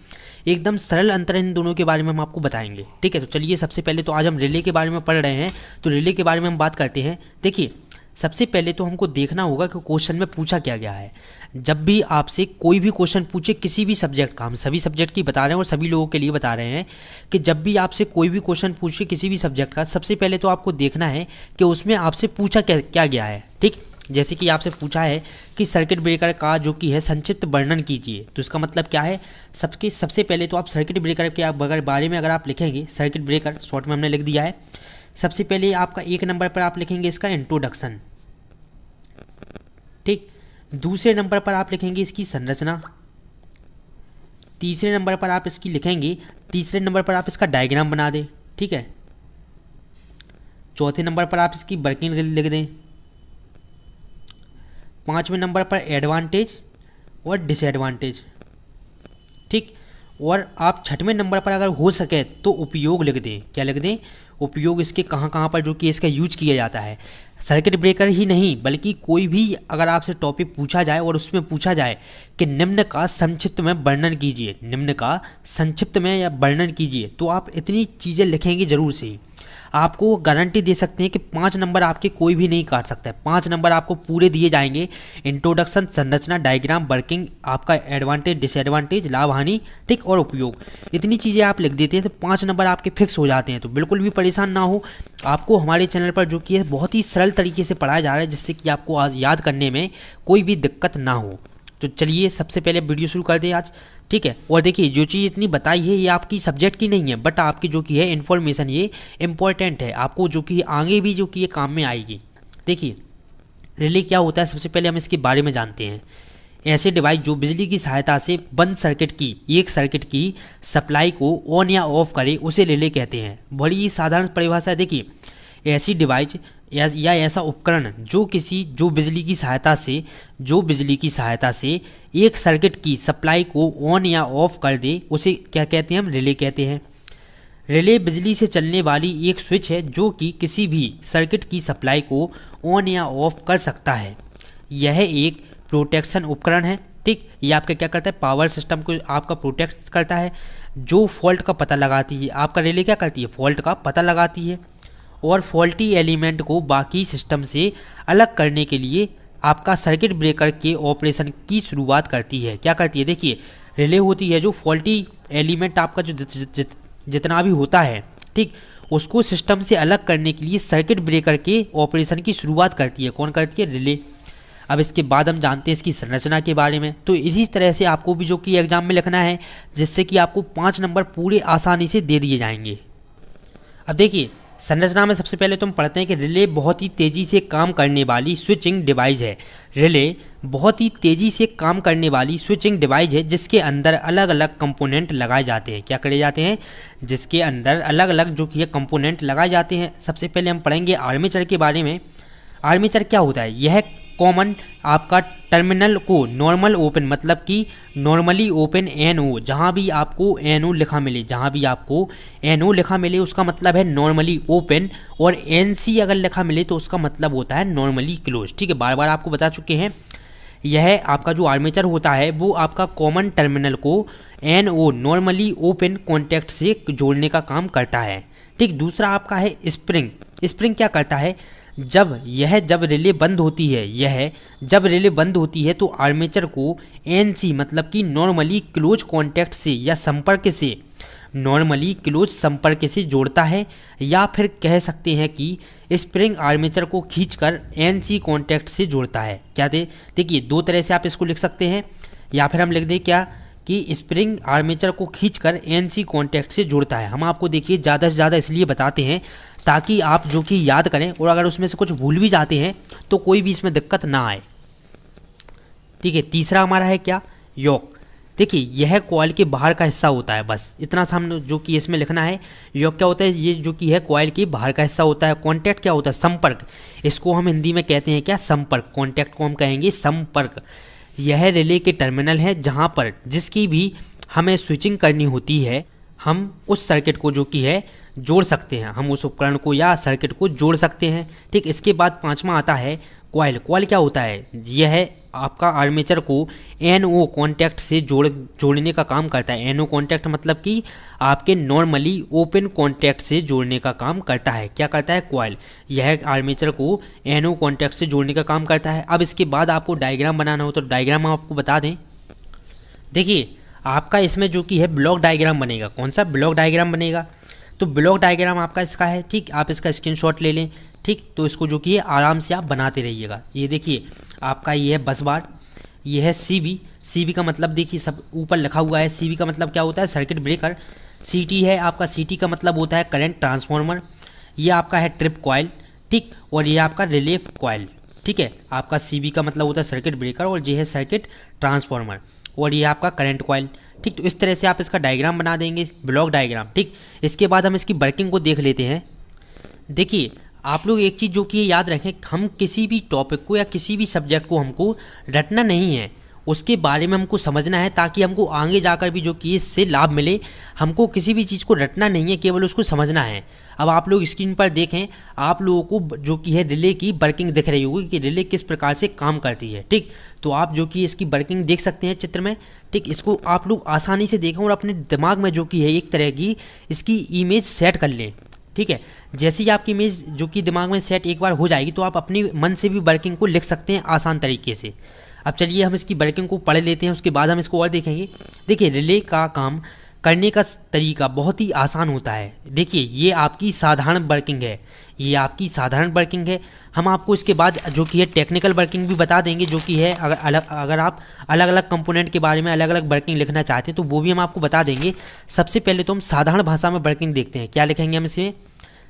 एकदम सरल अंतर इन दोनों के बारे में हम आपको बताएंगे। ठीक है, तो चलिए सबसे पहले तो आज हम रिले के बारे में पढ़ रहे हैं, तो रिले के बारे में हम बात करते हैं। देखिए सबसे पहले तो हमको देखना होगा कि क्वेश्चन में पूछा क्या गया है। जब भी आपसे कोई भी क्वेश्चन पूछे किसी भी सब्जेक्ट का, हम सभी सब्जेक्ट की बता रहे हैं और सभी लोगों के लिए बता रहे हैं कि जब भी आपसे कोई भी क्वेश्चन पूछे किसी भी सब्जेक्ट का, सबसे पहले तो आपको देखना है कि उसमें आपसे पूछा क्या गया है। ठीक, जैसे कि आपसे पूछा है कि सर्किट ब्रेकर का जो कि है संक्षिप्त वर्णन कीजिए, तो इसका मतलब क्या है, सबसे पहले तो आप सर्किट ब्रेकर के बारे में अगर आप लिखेंगे, सर्किट ब्रेकर शॉर्ट में हमने लिख दिया है। सबसे पहले आपका एक नंबर पर आप लिखेंगे इसका इंट्रोडक्शन। ठीक, दूसरे नंबर पर आप लिखेंगे इसकी संरचना। तीसरे नंबर पर आप इसकी लिखेंगे, तीसरे नंबर पर आप इसका डायग्राम बना दें। ठीक है, चौथे नंबर पर आप इसकी वर्किंग लिख दें। पांचवें नंबर पर एडवांटेज और डिसएडवांटेज। ठीक, और आप छठवें नंबर पर अगर हो सके तो उपयोग लिख दें। क्या लिख दें, उपयोग इसके कहाँ कहाँ पर जो कि इसका यूज किया जाता है। सर्किट ब्रेकर ही नहीं बल्कि कोई भी अगर आपसे टॉपिक पूछा जाए और उसमें पूछा जाए कि निम्न का संक्षिप्त में वर्णन कीजिए, निम्न का संक्षिप्त में या वर्णन कीजिए, तो आप इतनी चीज़ें लिखेंगे जरूर से ही। आपको गारंटी दे सकते हैं कि 5 नंबर आपके कोई भी नहीं काट सकता है। 5 नंबर आपको पूरे दिए जाएंगे। इंट्रोडक्शन, संरचना, डायग्राम, वर्किंग, आपका एडवांटेज, डिसएडवांटेज, लाभ हानि, ठीक, और उपयोग। इतनी चीज़ें आप लिख देते हैं तो 5 नंबर आपके फिक्स हो जाते हैं। तो बिल्कुल भी परेशान ना हो। आपको हमारे चैनल पर जो कि है बहुत ही सरल तरीके से पढ़ाया जा रहा है, जिससे कि आपको आज याद करने में कोई भी दिक्कत ना हो। तो चलिए सबसे पहले वीडियो शुरू कर दें आज। ठीक है, और देखिए जो चीज़ इतनी बताई है ये आपकी सब्जेक्ट की नहीं है, बट आपकी जो कि है इन्फॉर्मेशन ये इम्पॉर्टेंट है, आपको जो कि आगे भी जो कि ये काम में आएगी। देखिए रिले क्या होता है, सबसे पहले हम इसके बारे में जानते हैं। ऐसे डिवाइस जो बिजली की सहायता से बंद सर्किट की, एक सर्किट की सप्लाई को ऑन या ऑफ करे उसे रिले कहते हैं। बड़ी साधारण परिभाषा है। देखिए ऐसी डिवाइस या ऐसा उपकरण जो बिजली की सहायता से एक सर्किट की सप्लाई को ऑन या ऑफ कर दे उसे क्या कहते हैं, हम रिले कहते हैं। रिले बिजली से चलने वाली एक स्विच है जो कि किसी भी सर्किट की सप्लाई को ऑन या ऑफ कर सकता है। यह एक प्रोटेक्शन उपकरण है। ठीक, ये आपका क्या करता है, पावर सिस्टम को आपका प्रोटेक्ट करता है। जो फॉल्ट का पता लगाती है, आपका रिले क्या करती है, फॉल्ट का पता लगाती है और फॉल्टी एलिमेंट को बाकी सिस्टम से अलग करने के लिए आपका सर्किट ब्रेकर के ऑपरेशन की शुरुआत करती है। क्या करती है, देखिए रिले होती है जो फॉल्टी एलिमेंट आपका जो जितना भी होता है, ठीक, उसको सिस्टम से अलग करने के लिए सर्किट ब्रेकर के ऑपरेशन की शुरुआत करती है। कौन करती है, रिले। अब इसके बाद हम जानते हैं इसकी संरचना के बारे में। तो इसी तरह से आपको भी जो कि एग्जाम में लिखना है, जिससे कि आपको 5 नंबर पूरे आसानी से दे दिए जाएंगे। अब देखिए संरचना में सबसे पहले तो हम पढ़ते हैं कि रिले बहुत ही तेज़ी से काम करने वाली स्विचिंग डिवाइस है। रिले बहुत ही तेज़ी से काम करने वाली स्विचिंग डिवाइस है जिसके अंदर अलग अलग कंपोनेंट लगाए जाते हैं। क्या करे जाते हैं? जिसके अंदर अलग अलग जो कि कंपोनेंट लगाए जाते हैं। सबसे पहले हम पढ़ेंगे आर्मेचर के बारे में। आर्मेचर क्या होता है? यह कॉमन आपका टर्मिनल को नॉर्मल ओपन, मतलब कि नॉर्मली ओपन NO, जहाँ भी आपको NO लिखा मिले, जहाँ भी आपको NO लिखा मिले उसका मतलब है नॉर्मली ओपन, और NC अगर लिखा मिले तो उसका मतलब होता है नॉर्मली क्लोज। ठीक है, बार बार आपको बता चुके हैं। यह आपका जो आर्मेचर होता है वो आपका कॉमन टर्मिनल को NO नॉर्मली ओपन कॉन्टैक्ट से जोड़ने का काम करता है। ठीक, दूसरा आपका है स्प्रिंग। स्प्रिंग क्या करता है? जब रिले बंद होती है तो आर्मेचर को NC मतलब कि नॉर्मली क्लोज कॉन्टैक्ट से या संपर्क से, नॉर्मली क्लोज संपर्क से जोड़ता है, या फिर कह सकते हैं कि स्प्रिंग आर्मेचर को खींचकर NC कॉन्टैक्ट से जोड़ता है। क्या देखिए, दो तरह से आप इसको लिख सकते हैं, या फिर हम लिख दें क्या कि स्प्रिंग आर्मेचर को खींचकर NC कॉन्टैक्ट से जोड़ता है। हम आपको देखिए ज़्यादा से ज़्यादा इसलिए बताते हैं ताकि आप जो कि याद करें, और अगर उसमें से कुछ भूल भी जाते हैं तो कोई भी इसमें दिक्कत ना आए। ठीक है, तीसरा हमारा है क्या? योक। देखिए यह कॉइल के बाहर का हिस्सा होता है, बस इतना सा हम जो कि इसमें लिखना है। योक क्या होता है? ये जो कि है कॉइल के बाहर का हिस्सा होता है। कॉन्टैक्ट क्या होता है? संपर्क। इसको हम हिंदी में कहते हैं क्या? संपर्क। कॉन्टैक्ट को हम कहेंगे संपर्क। यह रिले के टर्मिनल है जहाँ पर जिसकी भी हमें स्विचिंग करनी होती है, हम उस सर्किट को जो कि है जोड़ सकते हैं, हम उस उपकरण को या सर्किट को जोड़ सकते हैं। ठीक, इसके बाद पांचवा आता है कॉइल। कॉइल क्या होता है? यह आपका आर्मेचर को NO कॉन्टैक्ट से जोड़ने का काम करता है। NO कॉन्टैक्ट मतलब कि आपके नॉर्मली ओपन कॉन्टैक्ट से जोड़ने का काम करता है। क्या करता है? कॉइल। यह आर्मेचर को NO कॉन्टैक्ट से जोड़ने का काम करता है। अब इसके बाद आपको डायग्राम बनाना हो तो डायग्राम हम आपको बता दें। देखिए आपका इसमें जो कि है ब्लॉक डायग्राम बनेगा। कौन सा ब्लॉक डायग्राम बनेगा? तो ब्लॉक डायग्राम आपका इसका है। ठीक, आप इसका स्क्रीनशॉट ले लें। ठीक, तो इसको जो कि है आराम से आप बनाते रहिएगा। ये देखिए आपका ये है बस बार, ये है CB का मतलब देखिए सब ऊपर लिखा हुआ है। CB का मतलब क्या होता है? Circuit breaker. CT है आपका, CT का मतलब होता है करंट ट्रांसफार्मर। ये आपका है ट्रिप कॉइल। ठीक, और ये आपका रिले कॉइल। ठीक है, आपका CB का मतलब होता है सर्किट ब्रेकर, और ये है सर्किट ट्रांसफार्मर, और ये आपका करंट कॉइल। ठीक, तो इस तरह से आप इसका डायग्राम बना देंगे, ब्लॉक डायग्राम। ठीक, इसके बाद हम इसकी वर्किंग को देख लेते हैं। देखिए आप लोग एक चीज़ जो कि याद रखें, हम किसी भी टॉपिक को या किसी भी सब्जेक्ट को हमको रटना नहीं है, उसके बारे में हमको समझना है, ताकि हमको आगे जाकर भी जो कि इससे लाभ मिले। हमको किसी भी चीज़ को रटना नहीं है, केवल उसको समझना है। अब आप लोग स्क्रीन पर देखें, आप लोगों को जो कि है रिले की वर्किंग दिख रही होगी कि रिले किस प्रकार से काम करती है। ठीक, तो आप जो कि इसकी वर्किंग देख सकते हैं चित्र में। ठीक, इसको आप लोग आसानी से देखें और अपने दिमाग में जो कि है एक तरह की इसकी इमेज सेट कर लें। ठीक है, जैसे ही आपकी इमेज जो कि दिमाग में सेट एक बार हो जाएगी तो आप अपनी मन से भी वर्किंग को लिख सकते हैं आसान तरीके से। अब चलिए हम इसकी वर्किंग को पढ़ लेते हैं, उसके बाद हम इसको और देखेंगे। देखिए रिले का काम करने का तरीका बहुत ही आसान होता है। देखिए ये आपकी साधारण वर्किंग है, ये आपकी साधारण वर्किंग है। हम आपको इसके बाद जो कि है टेक्निकल वर्किंग भी बता देंगे, जो कि है अगर आप अलग अलग कंपोनेंट के बारे में अलग अलग वर्किंग लिखना चाहते हैं तो वो भी हम आपको बता देंगे। सबसे पहले तो हम साधारण भाषा में वर्किंग देखते हैं। क्या लिखेंगे हम इसमें?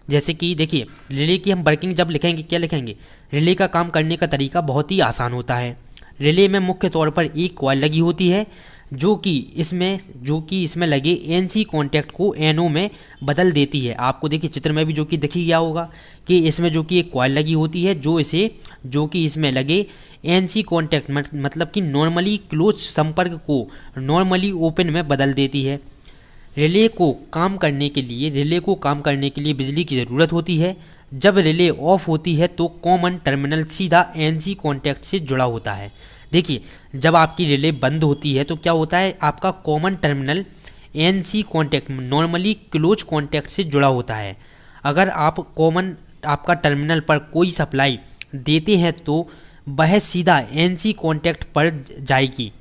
जैसे कि देखिए रिले की हम वर्किंग जब लिखेंगे, क्या लिखेंगे? रिले का काम करने का तरीका बहुत ही आसान होता है। रिले में मुख्य तौर पर एक कॉइल लगी होती है जो कि इसमें लगे NC कॉन्टैक्ट को NO में बदल देती है। आपको देखिए चित्र में भी जो कि दिख ही गया होगा कि इसमें जो कि एक कॉइल लगी होती है जो कि इसमें लगे NC कॉन्टैक्ट मतलब कि नॉर्मली क्लोज संपर्क को नॉर्मली ओपन में बदल देती है। रिले को काम करने के लिए बिजली की ज़रूरत होती है। जब रिले ऑफ होती है तो कॉमन टर्मिनल सीधा NC कॉन्टैक्ट से जुड़ा होता है। देखिए जब आपकी रिले बंद होती है तो क्या होता है? आपका common terminal NC contact normally close contact से जुड़ा होता है। अगर आप आपका टर्मिनल पर कोई सप्लाई देते हैं तो वह सीधा NC कॉन्टैक्ट पर जाएगी।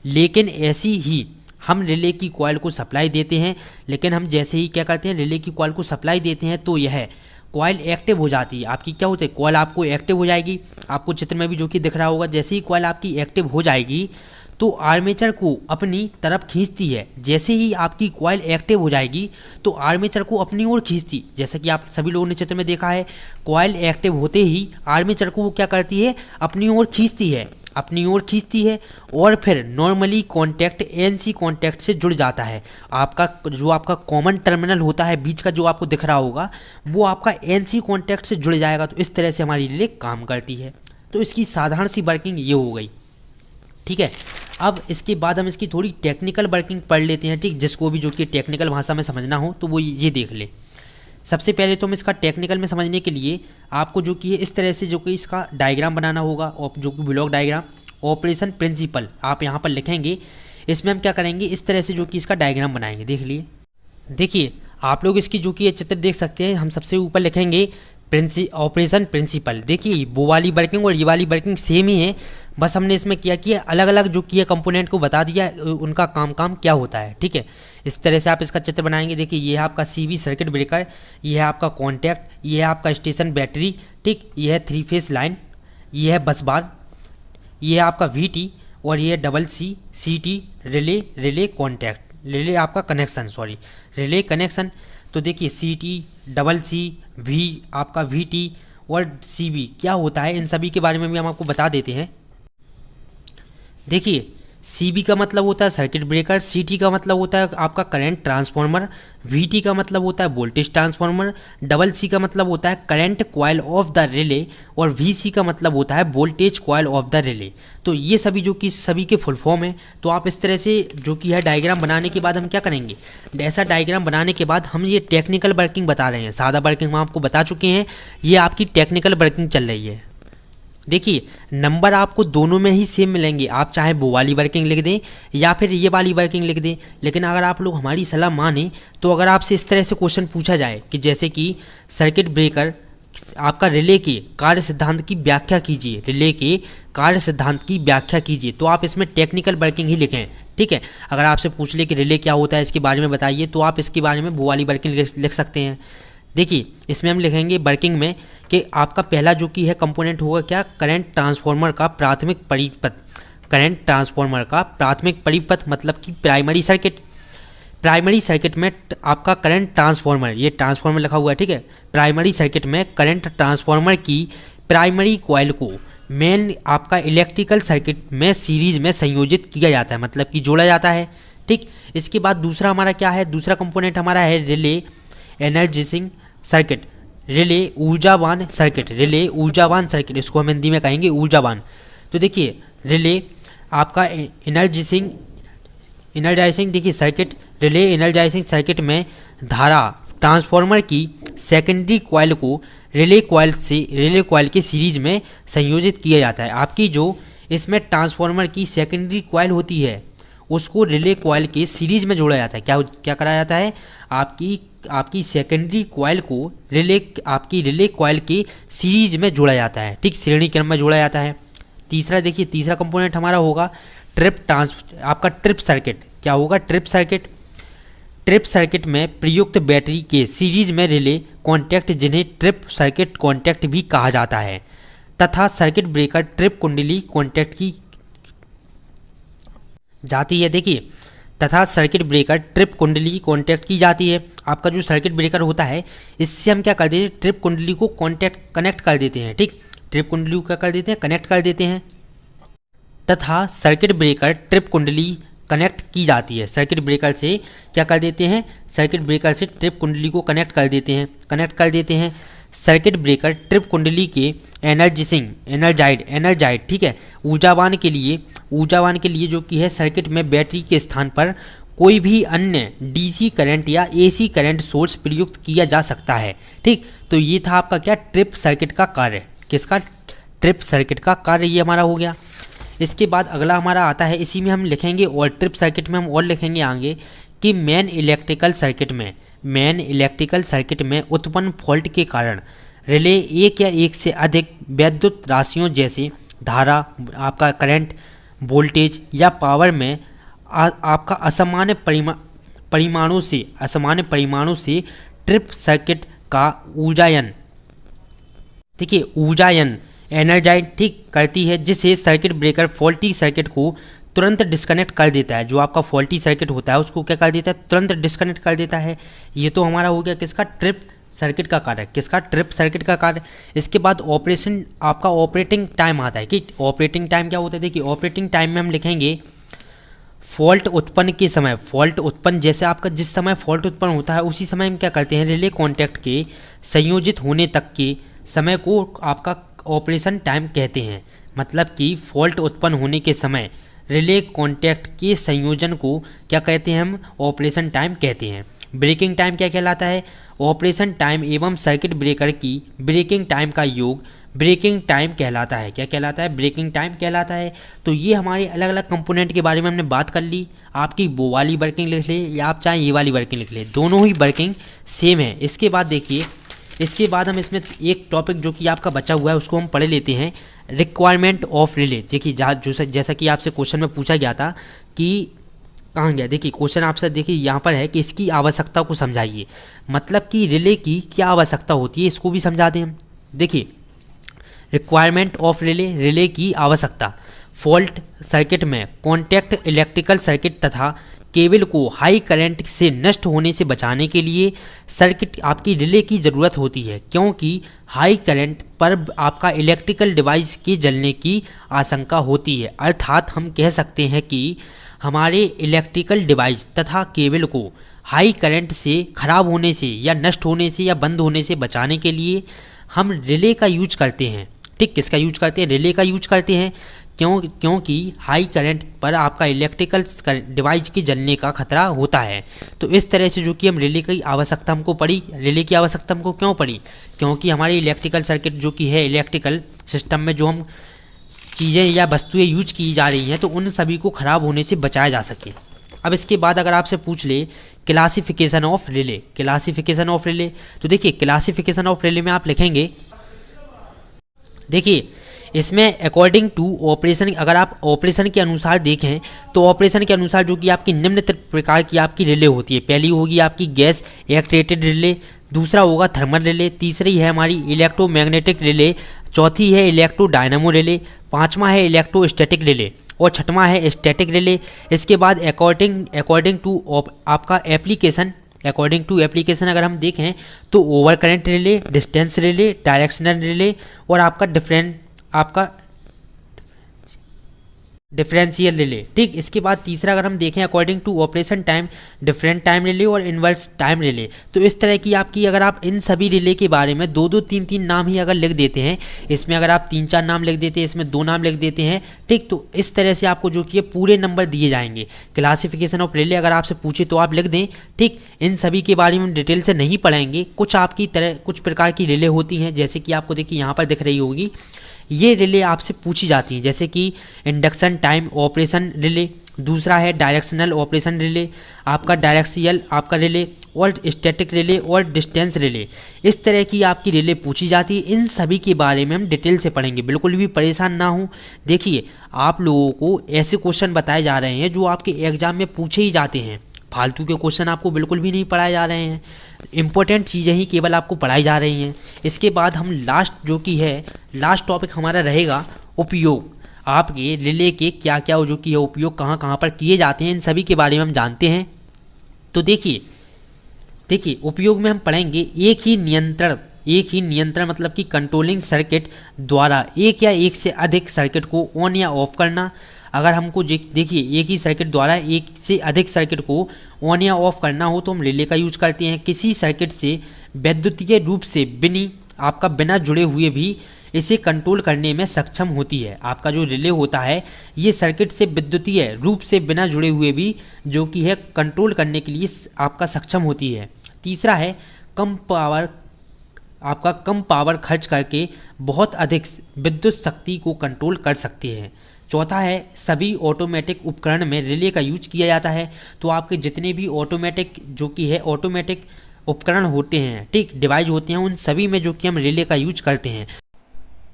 लेकिन ऐसी ही हम रिले की कॉइल को सप्लाई देते हैं, लेकिन हम जैसे ही क्या करते हैं रिले की कॉइल को सप्लाई देते हैं तो यह कॉइल एक्टिव हो जाती है, आपकी क्या होती है, कॉइल आपको एक्टिव हो जाएगी। आपको चित्र में भी जो कि दिख रहा होगा, जैसे ही कॉइल आपकी एक्टिव हो जाएगी तो आर्मेचर को अपनी तरफ खींचती है। जैसे ही आपकी कॉइल एक्टिव हो जाएगी तो आर्मेचर को अपनी ओर खींचती, जैसा कि आप सभी लोगों ने चित्र में देखा है। कॉइल एक्टिव होते ही आर्मेचर को वो क्या करती है, अपनी ओर खींचती है, अपनी ओर खींचती है और फिर नॉर्मली कॉन्टैक्ट एनसी कॉन्टैक्ट से जुड़ जाता है। आपका जो आपका कॉमन टर्मिनल होता है बीच का, जो आपको दिख रहा होगा, वो आपका एनसी कॉन्टैक्ट से जुड़ जाएगा। तो इस तरह से हमारी रिले काम करती है। तो इसकी साधारण सी वर्किंग ये हो गई, ठीक है। अब इसके बाद हम इसकी थोड़ी टेक्निकल वर्किंग पढ़ लेते हैं, ठीक। जिसको भी जो कि टेक्निकल भाषा में समझना हो तो वो ये देख ले। सबसे पहले तो हम इसका टेक्निकल में समझने के लिए आपको जो कि इस तरह से जो कि इसका डायग्राम बनाना होगा, और जो कि ब्लॉक डायग्राम ऑपरेशन प्रिंसिपल आप यहाँ पर लिखेंगे। इसमें हम क्या करेंगे, इस तरह से जो कि इसका डायग्राम बनाएंगे। देख लिए, देखिए आप लोग इसकी जो कि ये चित्र देख सकते हैं। हम सबसे ऊपर लिखेंगे ऑपरेशन प्रिंसिपल। देखिए वो वाली वर्किंग और ये वाली वर्किंग सेम ही है, बस हमने इसमें क्या किया, अलग अलग जो किया कंपोनेंट को बता दिया उनका काम क्या होता है, ठीक है। इस तरह से आप इसका चित्र बनाएंगे। देखिए ये है आपका सीबी सर्किट ब्रेकर, ये है आपका कॉन्टैक्ट, ये है आपका स्टेशन बैटरी, ठीक। ये है 3 फेस लाइन, ये है बस बार, ये है आपका वीटी और ये है डबल सी सीटी रिले कॉन्टैक्ट, रिले आपका कनेक्शन, सॉरी रिले कनेक्शन। तो देखिए सीटी डबल सी वी आपका वीटी और सीबी क्या होता है, इन सभी के बारे में भी हम आपको बता देते हैं। देखिए सीबी का मतलब होता है सर्किट ब्रेकर, सीटी का मतलब होता है आपका करंट ट्रांसफार्मर, वीटी का मतलब होता है वोल्टेज ट्रांसफार्मर, डबल सी का मतलब होता है current coil of the relay और वीसी का मतलब होता है voltage coil of the relay. तो ये सभी जो कि सभी के फुल फॉर्म है। तो आप इस तरह से जो कि है डायग्राम बनाने के बाद हम क्या करेंगे, ऐसा डायग्राम बनाने के बाद हम ये टेक्निकल वर्किंग बता रहे हैं। सादा वर्किंग हम आपको बता चुके हैं, ये आपकी टेक्निकल वर्किंग चल रही है। देखिए नंबर आपको दोनों में ही सेम मिलेंगे, आप चाहे वो वाली वर्किंग लिख दें या फिर ये वाली वर्किंग लिख दें। लेकिन अगर आप लोग हमारी सलाह माने तो अगर आपसे इस तरह से क्वेश्चन पूछा जाए कि जैसे कि सर्किट ब्रेकर आपका रिले के कार्य सिद्धांत की व्याख्या कीजिए, रिले के कार्य सिद्धांत की व्याख्या कीजिए, तो आप इसमें टेक्निकल वर्किंग ही लिखें, ठीक है। अगर आपसे पूछ ले कि रिले क्या होता है इसके बारे में बताइए, तो आप इसके बारे में वो वाली वर्किंग लिख सकते हैं। देखिए इसमें हम लिखेंगे वर्किंग में कि आपका पहला जो कि है कंपोनेंट होगा क्या, करंट ट्रांसफार्मर का प्राथमिक परिपथ, करंट ट्रांसफार्मर का प्राथमिक परिपथ मतलब कि प्राइमरी सर्किट। प्राइमरी सर्किट में आपका करंट ट्रांसफार्मर, ये ट्रांसफार्मर लिखा हुआ है, ठीक है। प्राइमरी सर्किट में करंट ट्रांसफार्मर की प्राइमरी कॉइल को मेन आपका इलेक्ट्रिकल सर्किट में सीरीज में संयोजित किया जाता है, मतलब कि जोड़ा जाता है, ठीक। इसके बाद दूसरा हमारा क्या है, दूसरा कंपोनेंट हमारा है रिले एनर्जाइजिंग सर्किट, रिले ऊर्जावान सर्किट, रिले ऊर्जावान सर्किट, इसको हम हिंदी में कहेंगे ऊर्जावान। तो देखिए रिले आपका एनर्जाइजिंग देखिए सर्किट, रिले एनर्जाइजिंग सर्किट में धारा ट्रांसफार्मर की सेकेंडरी कॉइल को रिले कॉइल के सीरीज में संयोजित किया जाता है। आपकी जो इसमें ट्रांसफार्मर की सेकेंडरी कॉइल होती है उसको रिले कॉइल के सीरीज में जोड़ा जाता है। क्या करा जाता है, आपकी सेकेंडरी कॉइल को रिले कॉइल के सीरीज में जोड़ा जाता है, ठीक, श्रेणी क्रम में जोड़ा जाता है। तीसरा देखिए, तीसरा कंपोनेंट हमारा होगा आपका ट्रिप सर्किट। क्या होगा, ट्रिप सर्किट। ट्रिप सर्किट में प्रयुक्त बैटरी के सीरीज में रिले कॉन्टैक्ट, जिन्हें ट्रिप सर्किट कॉन्टैक्ट भी कहा जाता है, तथा सर्किट ब्रेकर ट्रिप कुंडली कॉन्टैक्ट की जाती है। देखिए तथा सर्किट ब्रेकर ट्रिप कुंडली कॉन्टैक्ट की जाती है। आपका जो सर्किट ब्रेकर होता है इससे हम क्या कर देते हैं, ट्रिप कुंडली को कनेक्ट कर देते हैं, ठीक। ट्रिप कुंडली को क्या कर देते हैं, कनेक्ट कर देते हैं। तथा सर्किट ब्रेकर ट्रिप कुंडली कनेक्ट की जाती है। सर्किट ब्रेकर से क्या कर देते हैं, सर्किट ब्रेकर से ट्रिप कुंडली को कनेक्ट कर देते हैं। सर्किट ब्रेकर ट्रिप कुंडली के एनर्जाइड, ठीक है, ऊर्जावान के लिए जो कि है सर्किट में बैटरी के स्थान पर कोई भी अन्य डीसी करंट या एसी करंट सोर्स प्रयुक्त किया जा सकता है, ठीक। तो ये था आपका क्या, ट्रिप सर्किट का कार्य। किसका, ट्रिप सर्किट का कार्य ये हमारा हो गया। इसके बाद अगला हमारा आता है, इसी में हम लिखेंगे और ट्रिप सर्किट में हम और लिखेंगे आगे कि मेन इलेक्ट्रिकल सर्किट में उत्पन्न फॉल्ट के कारण रिले एक या एक से अधिक विद्युत राशियों जैसे धारा, आपका करंट, वोल्टेज या पावर में आपका असामान्य परिमाणों से ट्रिप सर्किट का ऊर्जायन देखिए ऊर्जायन एनर्जाइज ठीक करती है, जिससे सर्किट ब्रेकर फॉल्टी सर्किट को तुरंत डिस्कनेक्ट कर देता है। जो आपका फॉल्टी सर्किट होता है उसको क्या कर देता है, तुरंत डिस्कनेक्ट कर देता है। ये तो हमारा हो गया किसका, ट्रिप सर्किट का कार्य, किसका, ट्रिप सर्किट का कार्य। इसके बाद ऑपरेशन आपका ऑपरेटिंग टाइम आता है कि ऑपरेटिंग टाइम क्या होता है। देखिए ऑपरेटिंग टाइम में हम लिखेंगे फॉल्ट उत्पन्न के समय, फॉल्ट उत्पन्न जैसे आपका जिस समय फॉल्ट उत्पन्न होता है उसी समय हम क्या करते हैं, रिले कॉन्टैक्ट के संयोजित होने तक के समय को आपका ऑपरेशन टाइम कहते हैं। मतलब कि फॉल्ट उत्पन्न होने के समय रिले कॉन्टैक्ट के संयोजन को क्या कहते हैं, हम ऑपरेशन टाइम कहते हैं। ब्रेकिंग टाइम क्या कहलाता है, ऑपरेशन टाइम एवं सर्किट ब्रेकर की ब्रेकिंग टाइम का योग ब्रेकिंग टाइम कहलाता है। क्या कहलाता है, ब्रेकिंग टाइम कहलाता है। तो ये हमारे अलग अलग कंपोनेंट के बारे में हमने बात कर ली। आपकी वो वाली वर्किंग लिख ले या आप चाहे ये वाली वर्किंग लिख ले, दोनों ही वर्किंग सेम है। इसके बाद देखिए, इसके बाद हम इसमें एक टॉपिक जो कि आपका बचा हुआ है उसको हम पढ़ लेते हैं, रिक्वायरमेंट ऑफ रिले। देखिए जैसा कि आपसे क्वेश्चन में पूछा गया था कि कहाँ गया, देखिए क्वेश्चन आपसे देखिए यहाँ पर है कि इसकी आवश्यकता को समझाइए। मतलब कि रिले की क्या आवश्यकता होती है इसको भी समझा दें हम। देखिए रिक्वायरमेंट ऑफ रिले, रिले की आवश्यकता। फॉल्ट सर्किट में कॉन्टैक्ट इलेक्ट्रिकल सर्किट तथा केबल को हाई करंट से नष्ट होने से बचाने के लिए सर्किट आपकी रिले की ज़रूरत होती है, क्योंकि हाई करंट पर आपका इलेक्ट्रिकल डिवाइस के जलने की आशंका होती है। अर्थात हम कह सकते हैं कि हमारे इलेक्ट्रिकल डिवाइस तथा केबल को हाई करंट से खराब होने से या नष्ट होने से या बंद होने से बचाने के लिए हम रिले का यूज करते हैं। ठीक, किसका यूज करते हैं, रिले का यूज करते हैं। क्योंकि हाई करंट पर आपका इलेक्ट्रिकल डिवाइस के जलने का खतरा होता है। तो इस तरह से जो कि हम रिले की आवश्यकता हमको पड़ी, रिले की आवश्यकता हमको क्यों पड़ी, क्योंकि हमारी इलेक्ट्रिकल सर्किट जो कि है इलेक्ट्रिकल सिस्टम में जो हम चीज़ें या वस्तुएं यूज की जा रही हैं तो उन सभी को ख़राब होने से बचाया जा सके। अब इसके बाद अगर आपसे पूछ ले classification of relay, classification of relay, तो देखिए क्लासिफिकेशन ऑफ रिले में आप लिखेंगे, देखिए इसमें अकॉर्डिंग टू ऑपरेशन, अगर आप ऑपरेशन के अनुसार देखें तो ऑपरेशन के अनुसार जो कि आपकी निम्न प्रकार की आपकी रिले होती है। पहली होगी आपकी गैस एक्ट्रेटेड रिले, दूसरा होगा थर्मल रिले, तीसरी है हमारी इलेक्ट्रोमैग्नेटिक रिले, चौथी है इलेक्ट्रो डायनामो रिले, पांचवा है इलेक्ट्रोस्टैटिक रिले और छठवां है स्टैटिक रिले। इसके बाद अकॉर्डिंग टू आपका एप्लीकेशन, अकॉर्डिंग टू एप्लीकेशन अगर हम देखें तो over current relay, distance relay, directional relay और आपका डिफरेंशियल रिले। ठीक, इसके बाद तीसरा अगर हम देखें according to operation time, different time relay और इन्वर्स टाइम रिले। तो इस तरह की आपकी, अगर आप इन सभी रिले के बारे में दो दो तीन तीन नाम ही अगर लिख देते हैं, इसमें अगर आप तीन चार नाम लिख देते हैं, इसमें दो नाम लिख देते हैं, ठीक, तो इस तरह से आपको जो कि पूरे नंबर दिए जाएंगे। क्लासिफिकेशन ऑफ रिले अगर आपसे पूछे तो आप लिख दें। ठीक, इन सभी के बारे में डिटेल से नहीं पढ़ेंगे। कुछ आपकी तरह कुछ प्रकार की रिले होती हैं, जैसे कि आपको देखिए यहाँ पर दिख रही होगी, ये रिले आपसे पूछी जाती हैं, जैसे कि इंडक्शन टाइम ऑपरेशन रिले, दूसरा है डायरेक्शनल ऑपरेशन रिले, आपका डायरेक्शियल आपका रिले और स्टैटिक रिले और डिस्टेंस रिले। इस तरह की आपकी रिले पूछी जाती है। इन सभी के बारे में हम डिटेल से पढ़ेंगे, बिल्कुल भी परेशान ना हो। देखिए आप लोगों को ऐसे क्वेश्चन बताए जा रहे हैं जो आपके एग्जाम में पूछे ही जाते हैं, फालतू के क्वेश्चन आपको बिल्कुल भी नहीं पढ़ाए जा रहे हैं, इंपॉर्टेंट चीज़ें ही केवल आपको पढ़ाई जा रही हैं। इसके बाद हम लास्ट जो कि है लास्ट टॉपिक हमारा रहेगा उपयोग। आपके रिले के क्या क्या जो कि है उपयोग कहाँ कहाँ पर किए जाते हैं, इन सभी के बारे में हम जानते हैं। तो देखिए उपयोग में हम पढ़ेंगे एक ही नियंत्रण मतलब कि कंट्रोलिंग सर्किट द्वारा एक या एक से अधिक सर्किट को ऑन या ऑफ करना। अगर हमको देखिए एक ही सर्किट द्वारा एक से अधिक सर्किट को ऑन या ऑफ करना हो तो हम रिले का यूज करते हैं। किसी सर्किट से वैद्युतीय रूप से बिना जुड़े हुए भी इसे कंट्रोल करने में सक्षम होती है। आपका जो रिले होता है ये सर्किट से विद्युतीय रूप से बिना जुड़े हुए भी जो कि है कंट्रोल करने के लिए आपका सक्षम होती है। तीसरा है कम पावर खर्च करके बहुत अधिक विद्युत शक्ति को कंट्रोल कर सकते हैं। चौथा है सभी ऑटोमेटिक उपकरण में रिले का यूज किया जाता है। तो आपके जितने भी ऑटोमेटिक जो कि है ऑटोमेटिक उपकरण होते हैं, ठीक, डिवाइस होते हैं, उन सभी में जो कि हम रिले का यूज करते हैं।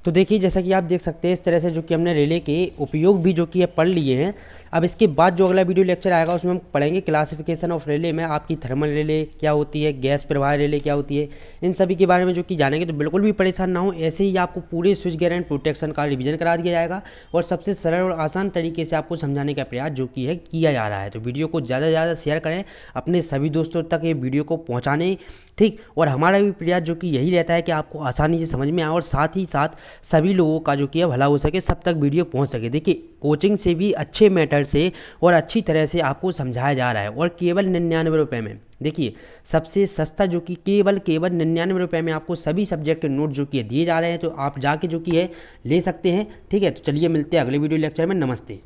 तो देखिए जैसा कि आप देख सकते हैं इस तरह से जो कि हमने रिले के उपयोग भी जो कि है पढ़ लिए हैं। अब इसके बाद जो अगला वीडियो लेक्चर आएगा उसमें हम पढ़ेंगे क्लासिफिकेशन ऑफ रिले में आपकी थर्मल रिले क्या होती है, गैस प्रवाह रिले क्या होती है, इन सभी के बारे में जो कि जानेंगे। तो बिल्कुल भी परेशान ना हो, ऐसे ही आपको पूरे स्विच गियर एंड प्रोटेक्शन का रिवीजन करा दिया जाएगा और सबसे सरल और आसान तरीके से आपको समझाने का प्रयास जो कि है किया जा रहा है। तो वीडियो को ज़्यादा से ज़्यादा शेयर करें, अपने सभी दोस्तों तक ये वीडियो को पहुँचाने, ठीक। और हमारा भी प्रयास जो कि यही रहता है कि आपको आसानी से समझ में आए और साथ ही साथ सभी लोगों का जो कि है भला हो सके, सब तक वीडियो पहुंच सके। देखिए कोचिंग से भी अच्छे मेथड से और अच्छी तरह से आपको समझाया जा रहा है और केवल 99 रुपये में। देखिए सबसे सस्ता जो कि केवल 99 रुपये में आपको सभी सब्जेक्ट के नोट जो कि दिए जा रहे हैं। तो आप जाके जो कि है ले सकते हैं, ठीक है। तो चलिए मिलते हैं अगले वीडियो लेक्चर में। नमस्ते।